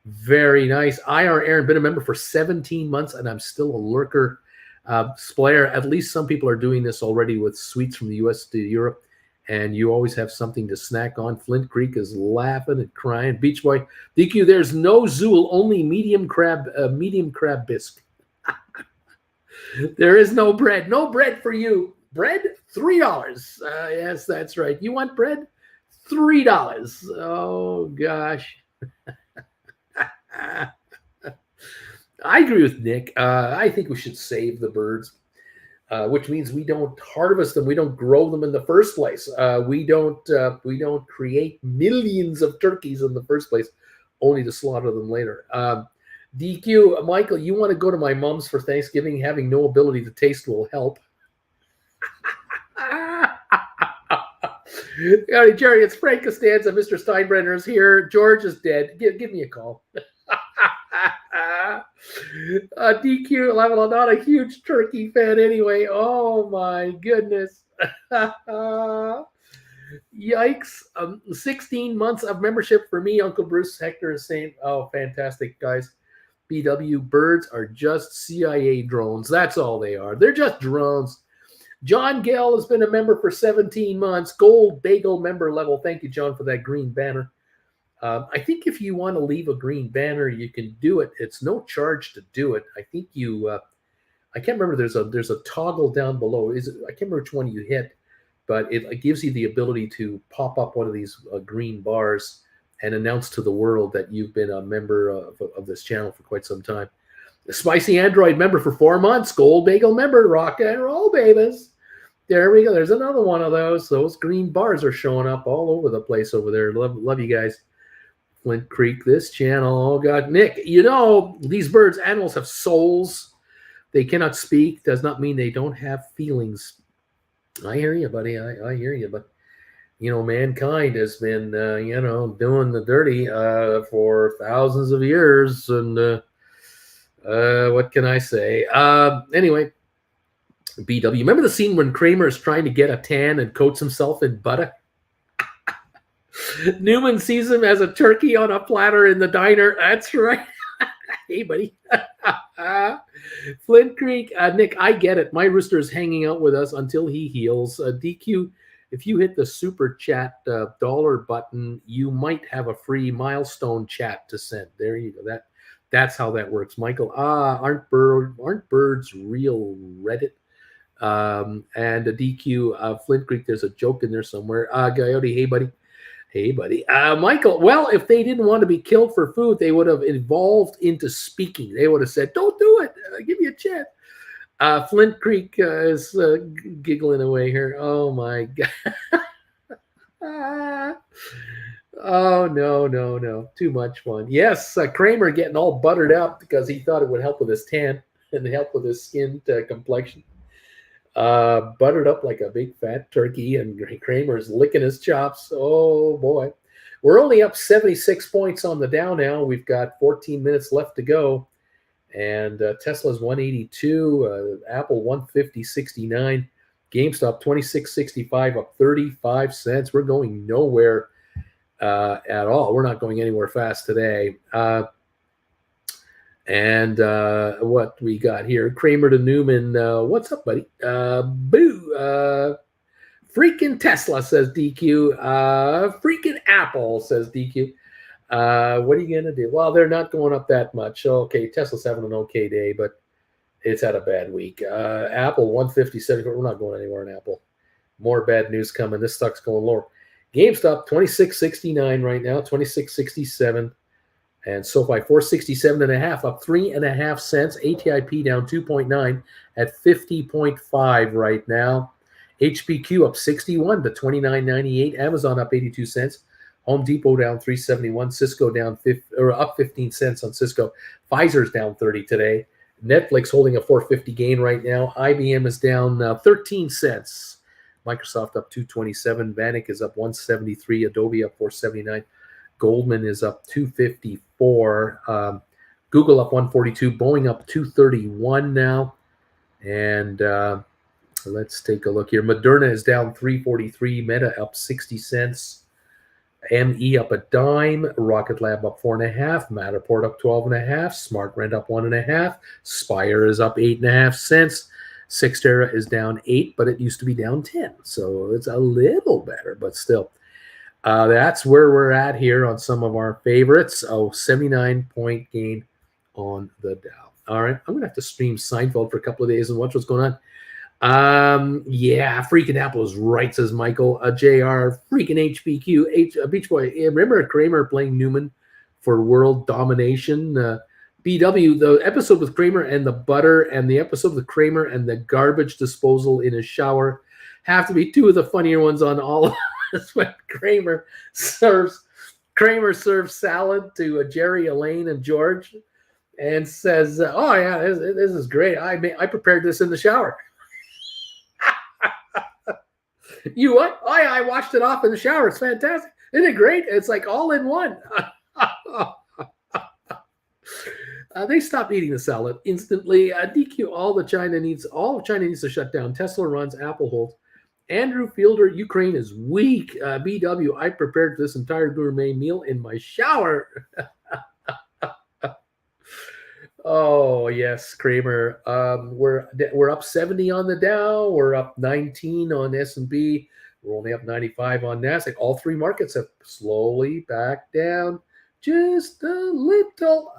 Speaker 1: Very nice. IR Aaron, been a member for 17 months, and I'm still a lurker. Splair, at least some people are doing this already with sweets from the U.S. to Europe, and you always have something to snack on. Flint Creek is laughing and crying. Beach Boy, DQ, there's no Zool, only medium crab bisque. There is no bread. No bread for you. Bread, $3. Yes, that's right. You want bread? $3. Oh, gosh. I agree with Nick. I think we should save the birds, which means we don't harvest them. We don't grow them in the first place. We don't create millions of turkeys in the first place, only to slaughter them later. DQ, Michael, you want to go to my mom's for Thanksgiving? Having no ability to taste will help. Jerry, it's Frank Costanza. Mr. Steinbrenner is here. George is dead. Give me a call. DQ level, I'm not a huge turkey fan anyway. Oh my goodness. Yikes. 16 months of membership for me. Uncle Bruce Hector is saying, oh, fantastic, guys. BW, birds are just CIA drones. That's all they are. They're just drones. John Gale has been a member for 17 months. Gold bagel member level. Thank you, John, for that green banner. I think if you want to leave a green banner, you can do it. It's no charge to do it. I think you, I can't remember. There's a toggle down below. I can't remember which one you hit, but it gives you the ability to pop up one of these green bars and announce to the world that you've been a member of this channel for quite some time. The Spicy Android member for 4 months. Gold bagel member. Rock and roll, babies. There we go. There's another one of those. Those green bars are showing up all over the place over there. Love you guys. Flint Creek, this channel. Oh, God. Nick, you know, these birds, animals have souls. they cannot speak does not mean they don't have feelings. I hear you, buddy. I hear you, but mankind has been, doing the dirty for thousands of years, and what can I say? Anyway, BW. Remember the scene when Kramer is trying to get a tan and coats himself in butter? Newman sees him as a turkey on a platter in the diner. That's right. Hey, buddy. Flint Creek. Nick, I get it. My rooster is hanging out with us until he heals. DQ, if you hit the super chat dollar button, you might have a free milestone chat to send. There you go. That's how that works. Michael, aren't birds real Reddit? And a DQ, Flint Creek, there's a joke in there somewhere. Coyote, hey, buddy. Hey, buddy. Michael, well, if they didn't want to be killed for food, they would have evolved into speaking. They would have said, don't do it. Give me a chance. Flint Creek is giggling away here. Oh, my God. Oh, no. Too much fun. Yes, Kramer getting all buttered up because he thought it would help with his tan and help with his skin complexion. Buttered up like a big fat turkey, and Kramer's licking his chops. Oh, boy. We're only up 76 points on the Dow now. We've got 14 minutes left to go. And Tesla's 182, Apple 150.69, GameStop 26.65, up 35 cents. We're going nowhere at all. We're not going anywhere fast today. And what we got here, Kramer to Newman. What's up, buddy? Boo. Freaking Tesla, says DQ. Freaking Apple, says DQ. What are you going to do? Well, they're not going up that much. Okay, Tesla's having an okay day, but it's had a bad week. Apple 157. We're not going anywhere in Apple. More bad news coming. This stock's going lower. GameStop 26.69 right now, 26.67. And SoFi 467.5, up 3.5 cents. ATIP down 2.9 at 50.5 right now. HPQ up 61 to 29.98. Amazon up 82 cents. Home Depot down 371. Cisco down up 15 cents on Cisco. Pfizer's down 30 today. Netflix holding a 450 gain right now. IBM is down 13 cents. Microsoft up 227. Vanik is up 173. Adobe up 479. Goldman is up 254. Google up 142. Boeing up 231 now. And let's take a look here. Moderna is down 343. Meta up 60 cents. ME up a dime. Rocket Lab up 4.5. Matterport up 12.5. SmartRent up 1.5. Spire is up 8.5 cents. Cyxtera is down 8, but it used to be down 10. So it's a little better, but still. That's where we're at here on some of our favorites. 79-point gain on the Dow. All right, I'm going to have to stream Seinfeld for a couple of days and watch what's going on. Yeah, freaking Apple is right, says Michael. JR, freaking HBQ. Beach Boy, remember Kramer playing Newman for world domination? BW, the episode with Kramer and the butter and the episode with Kramer and the garbage disposal in his shower have to be two of the funnier ones on all of us. When Kramer serves salad to Jerry, Elaine, and George and says, oh, yeah, this is great. I prepared this in the shower. You what? Oh, yeah, I washed it off in the shower. It's fantastic. Isn't it great? It's like all in one. They stopped eating the salad instantly. DQ, all of China needs to shut down. Tesla runs, Apple holds. Andrew Fielder, Ukraine is weak. BW, I prepared this entire gourmet meal in my shower. Oh, yes, Kramer. We're up 70 on the Dow. We're up 19 on S&P. We're only up 95 on NASDAQ. All three markets have slowly backed down just a little.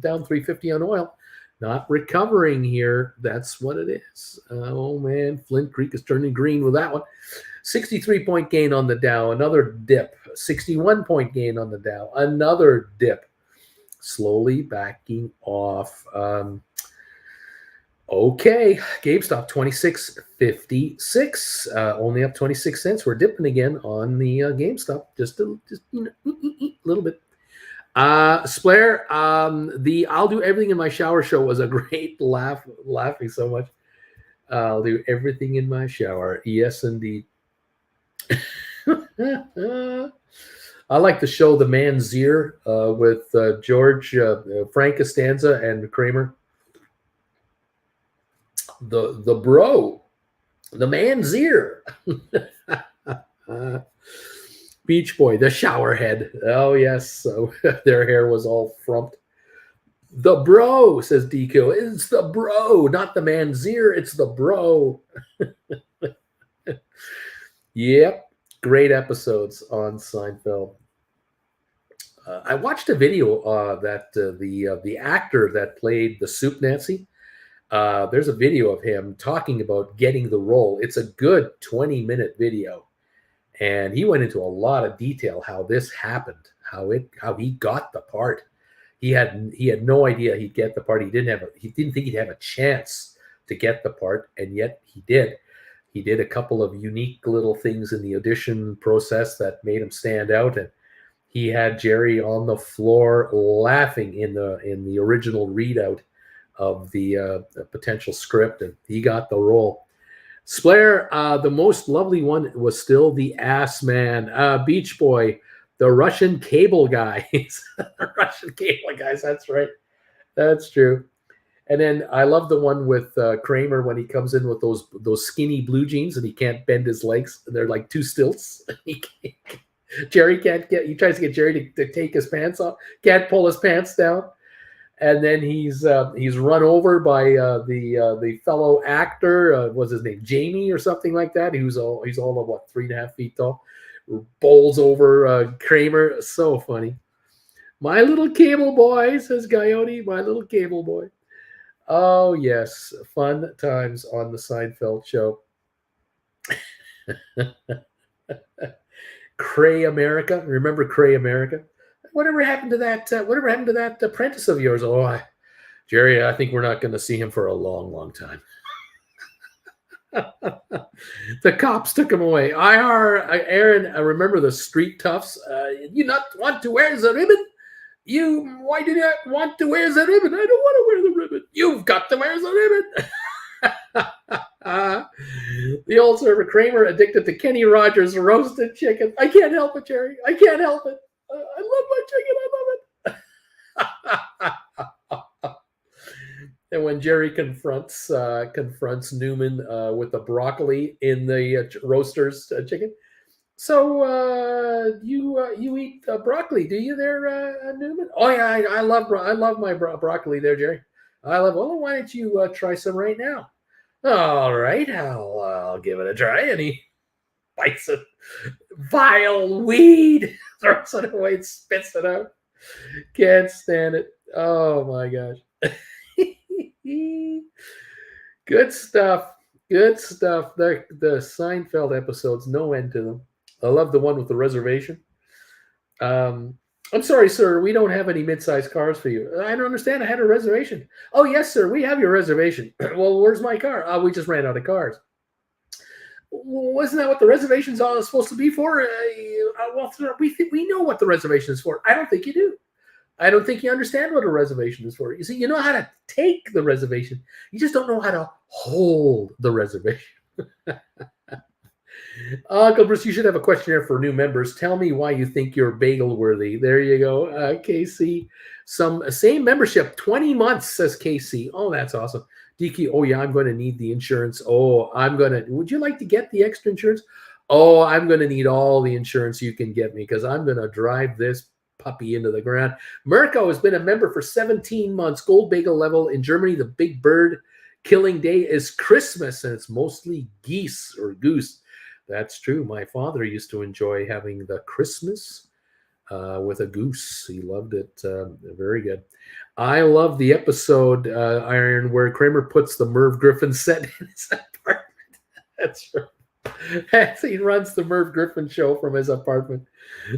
Speaker 1: Down 350 on oil. Not recovering here. That's what it is. Oh, man. Flint Creek is turning green with that one. 63-point gain on the Dow. Another dip. 61-point gain on the Dow. Another dip. Slowly backing off. Okay. GameStop 26.56. Only up 26 cents. We're dipping again on the GameStop. Just a little bit. Splair, the I'll do everything in my shower show was a great laugh, laughing so much. I'll do everything in my shower. Yes, indeed. I like the show The Man's Ear with George, Frank Costanza, and Kramer. The bro, The Man's Ear. Beach Boy, the shower head. Oh yes, so their hair was all frumped. The bro, says DQ. It's the bro, not the man's ear. It's the bro. Yep, great episodes on Seinfeld. I watched a video that the actor that played the Soup Nazi. There's a video of him talking about getting the role. It's a good 20-minute video, and he went into a lot of detail how this happened, how he got the part. He had no idea he'd get the part. He didn't think he'd have a chance to get the part, and yet he did. He did a couple of unique little things in the audition process that made him stand out, and he had Jerry on the floor laughing in the original readout of the potential script, and he got the role. Splair, the most lovely one was still the ass man, Beach Boy, the Russian cable guys. The Russian cable guys, that's right. That's true. And then I love the one with Kramer when he comes in with those skinny blue jeans and he can't bend his legs. They're like two stilts. Jerry can't get. He tries to get Jerry to take his pants off. Can't pull his pants down. And then he's run over by the fellow actor. What's his name? Jamie or something like that. He's all of what, 3.5 feet tall. Bowls over Kramer. So funny. My little cable boy, says Coyote. My little cable boy. Oh, yes. Fun times on the Seinfeld show. Cray America. Remember Cray America? Whatever happened to that apprentice of yours? Oh, Jerry, I think we're not going to see him for a long, long time. The cops took him away. Aaron, I remember the street toughs. You not want to wear the ribbon? Why do you not want to wear the ribbon? I don't want to wear the ribbon. You've got to wear the ribbon. The old server Kramer addicted to Kenny Rogers roasted chicken. I can't help it, Jerry. I can't help it. I love my chicken. I love it. And when Jerry confronts Newman with the broccoli in the roaster's chicken. So you eat broccoli, do you there, Newman? Oh yeah, I love my broccoli there, Jerry. Well, why don't you try some right now? All right, I'll give it a try. And he bites it. Vile weed. Throws it away and spits it out. Can't stand it. Oh my gosh. Good stuff. Good stuff. The Seinfeld episodes, no end to them. I love the one with the reservation. I'm sorry, sir. We don't have any mid-sized cars for you. I don't understand. I had a reservation. Oh, yes, sir. We have your reservation. Well, where's my car? We just ran out of cars. Wasn't that what the reservation's all supposed to be for? Well, we know what the reservation is for. I don't think you do. I don't think you understand what a reservation is for. You see, you know how to take the reservation. You just don't know how to hold the reservation. Uncle Bruce, you should have a questionnaire for new members. Tell me why you think you're bagel worthy. There you go. KC, same membership, 20 months, says KC. Oh, that's awesome. DQ, oh yeah, I'm going to need the insurance. Would you like to get the extra insurance? Oh, I'm going to need all the insurance you can get me because I'm going to drive this puppy into the ground. Mirko has been a member for 17 months. Gold bagel level in Germany. The big bird killing day is Christmas, and it's mostly geese or goose. That's true. My father used to enjoy having the Christmas with a goose. He loved it. Very good. I love the episode, Iron, where Kramer puts the Merv Griffin set in his apartment. That's right. He runs the Merv Griffin show from his apartment.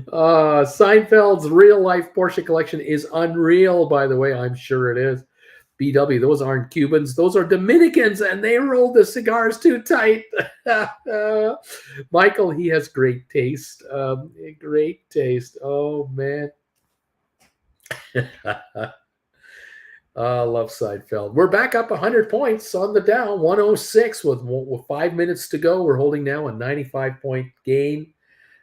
Speaker 1: Seinfeld's real-life Porsche collection is unreal, by the way. I'm sure it is. BW, those aren't Cubans. Those are Dominicans, and they rolled the cigars too tight. Michael, he has great taste. Great taste. Oh, man. I love Seinfeld. We're back up 100 points on the Dow, 106 with 5 minutes to go. We're holding now a 95-point gain.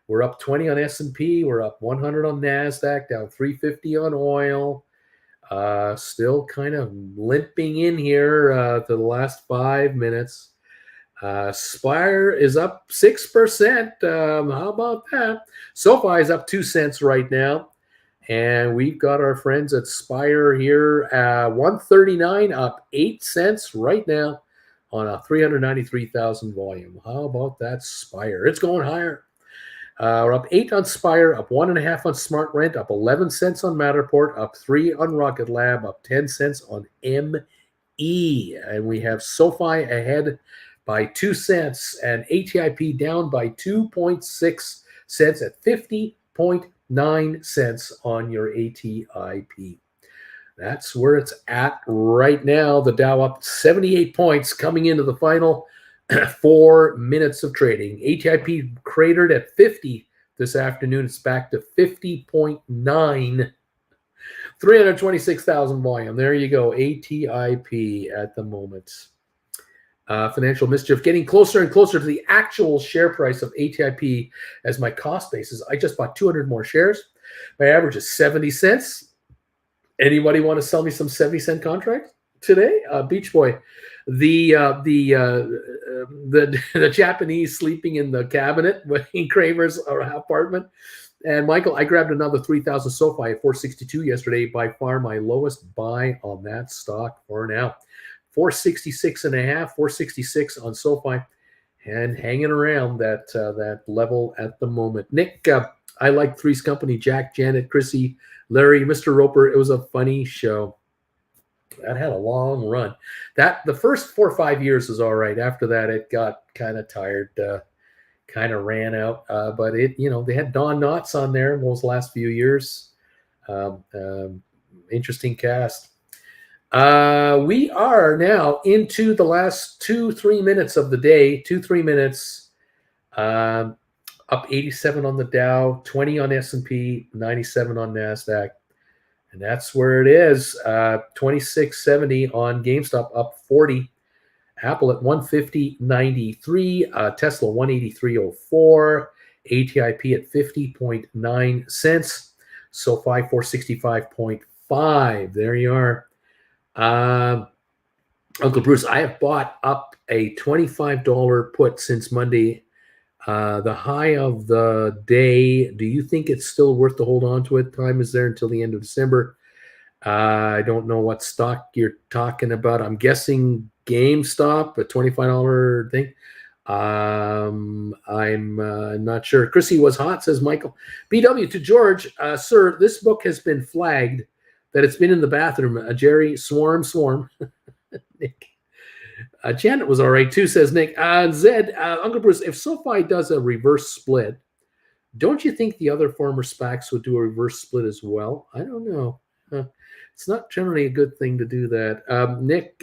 Speaker 1: We're up 20 on S&P. We're up 100 on NASDAQ, down 350 on oil. Still kind of limping in here to the last 5 minutes. Spire is up 6%. How about that? SoFi is up 2 cents right now. And we've got our friends at Spire here, 139 up 8 cents right now on a 393,000 volume. How about that Spire? It's going higher. We're up 8 on Spire, up 1.5 on SmartRent, up 11 cents on Matterport, up 3 on Rocket Lab, up 10 cents on ME. And we have SoFi ahead by 2 cents and ATIP down by 2.6 cents at 50.9 cents on your ATIP. That's where it's at right now. The Dow up 78 points coming into the final 4 minutes of trading. ATIP cratered at 50 this afternoon. It's back to 50.9. 326,000 volume. There you go. ATIP at the moment. Financial mischief getting closer and closer to the actual share price of ATIP as my cost basis. I just bought 200 more shares. My average is 70 cents. Anybody want to sell me some 70-cent contracts today? Beach Boy, the Japanese sleeping in the cabinet in Kramer's apartment. And Michael, I grabbed another 3,000 SoFi at 462 yesterday. By far my lowest buy on that stock for now. 466.5, 466 on SoFi, and hanging around that level at the moment. Nick, I like Three's Company. Jack, Janet, Chrissy, Larry, Mr. Roper. It was a funny show. That had a long run. The first 4 or 5 years was all right. After that, it got kind of tired, kind of ran out. But they had Don Knotts on there in those last few years. Interesting cast. We are now into the last 2-3 minutes of the day. 2-3 minutes. Up 87 on the Dow, 20 on S&P, 97 on NASDAQ. And that's where it is. 26.70 on GameStop, up 40. Apple at 150.93. Tesla 183.04. ATIP at 50.9 cents. SoFi 465.5. There you are. Uncle Bruce, I have bought up a $25 put since Monday. The high of the day, do you think it's still worth to hold on to it? Time is there until the end of December. I don't know what stock you're talking about. I'm guessing GameStop, a $25 thing. I'm not sure. Chrissy was hot, says Michael. BW to George, sir, this book has been flagged that it's been in the bathroom. Jerry, swarm. Nick. Janet was all right too, says Nick. Zed, Uncle Bruce, if SoFi does a reverse split, don't you think the other former SPACs would do a reverse split as well? I don't know. It's not generally a good thing to do that. Nick,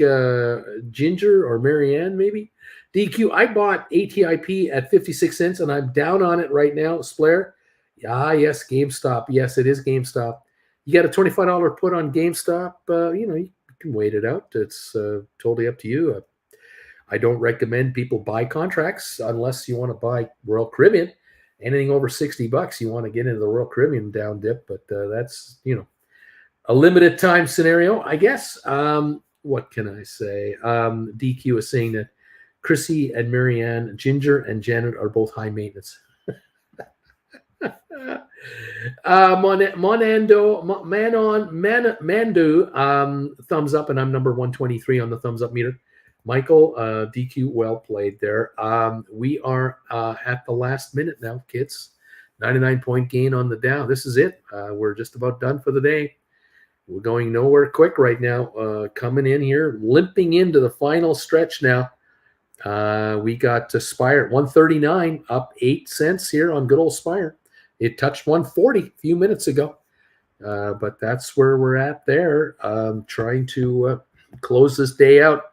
Speaker 1: Ginger or Marianne, maybe? DQ, I bought ATIP at 56 cents and I'm down on it right now. Splair, yes, GameStop. Yes, it is GameStop. You got a $25 put on GameStop. You can wait it out. It's totally up to you. I don't recommend people buy contracts unless you want to buy Royal Caribbean. Anything over $60, you want to get into the Royal Caribbean down dip, but that's a limited time scenario, I guess. What can I say? DQ is saying that Chrissy and Marianne, Ginger and Janet are both high maintenance. Mandu, thumbs up, and I'm number 123 on the thumbs up meter. Michael, DQ, well played there. We are at the last minute now, kids. 99-point gain on the Dow. This is it. We're just about done for the day. We're going nowhere quick right now. Coming in here, limping into the final stretch now. We got to Spire at 139, up 8 cents here on good old Spire. It touched 140 a few minutes ago. But that's where we're at there. Trying to close this day out.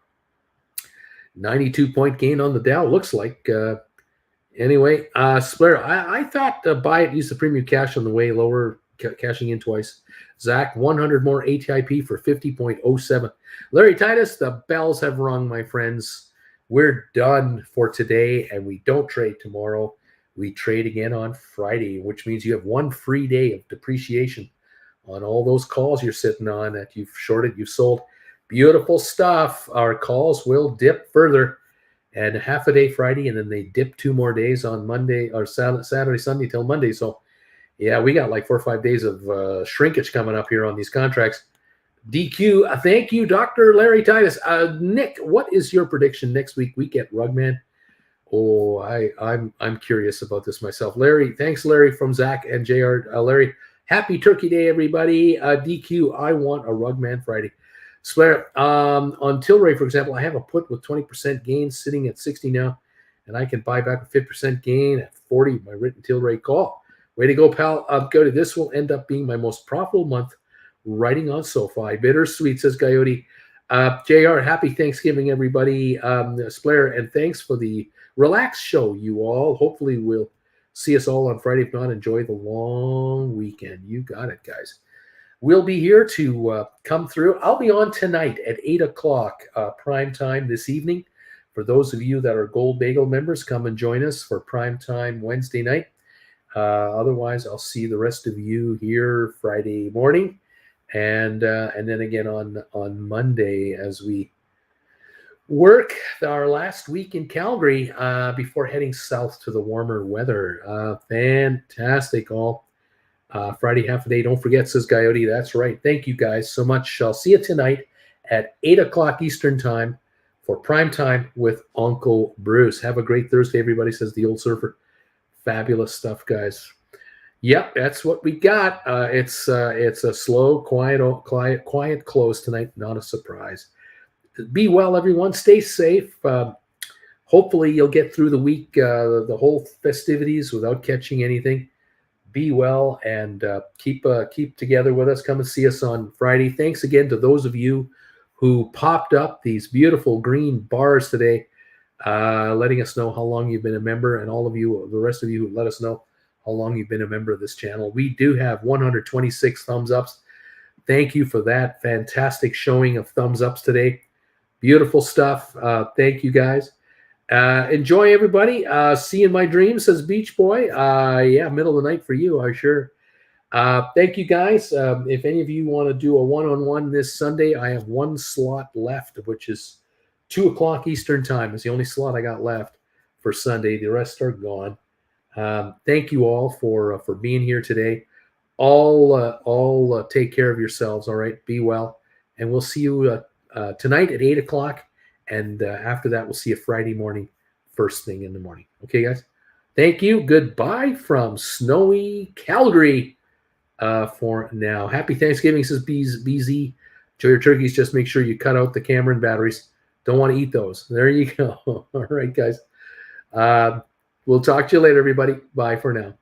Speaker 1: 92-point gain on the Dow, looks like. Anyway, Spare, I thought buy it, use the premium cash on the way lower. cashing in twice. Zach, 100 more ATIP for 50.07. Larry Titus, the bells have rung, my friends. We're done for today, and we don't trade tomorrow. We trade again on Friday, which means you have one free day of depreciation on all those calls you're sitting on that you've shorted, you've sold. Beautiful stuff. Our calls will dip further, and half a day Friday, and then they dip 2 more days on Monday or Saturday, Sunday till Monday. So, yeah, we got like 4 or 5 days of shrinkage coming up here on these contracts. DQ, thank you, Dr. Larry Titus. Nick, what is your prediction next week? We get Rugman. Oh, I'm curious about this myself. Larry, thanks, Larry, from Zach and JR. Larry, happy Turkey Day, everybody. DQ, I want a Rugman Friday. Swear, on Tilray, for example, I have a put with 20% gain sitting at 60 now, and I can buy back a 50% gain at 40. My written Tilray call. Way to go, pal. Coyote, this will end up being my most profitable month writing on SoFi. Bittersweet, says Coyote. JR, happy Thanksgiving, everybody. Splair, and thanks for the relaxed show, you all. Hopefully we'll see us all on Friday. If not, enjoy the long weekend. You got it, guys. We'll be here to come through. I'll be on tonight at 8 o'clock prime time this evening. For those of you that are Gold Bagel members, come and join us for prime time Wednesday night. Otherwise, I'll see the rest of you here Friday morning. And then again on Monday as we work our last week in Calgary before heading south to the warmer weather. Fantastic all. Friday half a day. Don't forget, says Coyote. That's right. Thank you guys so much. I'll see you tonight at 8 o'clock Eastern time for prime time with Uncle Bruce. Have a great Thursday, everybody, says the old surfer. Fabulous stuff, guys. Yep, that's what we got. It's a slow, quiet close tonight. Not a surprise. Be well, everyone. Stay safe. Hopefully, you'll get through the week, the whole festivities without catching anything. Be well and keep together with us. Come and see us on Friday. Thanks again to those of you who popped up these beautiful green bars today, letting us know how long you've been a member, and all of you, the rest of you who let us know how long you've been a member of this channel. We do have 126 thumbs ups. Thank you for that fantastic showing of thumbs ups today. Beautiful stuff. Thank you, guys. Enjoy, everybody. See you in my dreams, says Beach Boy. Yeah, middle of the night for you, I'm sure. Thank you, guys. If any of you want to do a one-on-one this Sunday, I have one slot left, which is 2 o'clock Eastern time. It's the only slot I got left for Sunday. The rest are gone. Thank you all for being here today. All take care of yourselves. All right. Be well. And we'll see you tonight at 8 o'clock. And after that, we'll see you Friday morning, first thing in the morning. Okay, guys? Thank you. Goodbye from snowy Calgary for now. Happy Thanksgiving, says BZ. Enjoy your turkeys. Just make sure you cut out the Cameron batteries. Don't want to eat those. There you go. All right, guys. We'll talk to you later, everybody. Bye for now.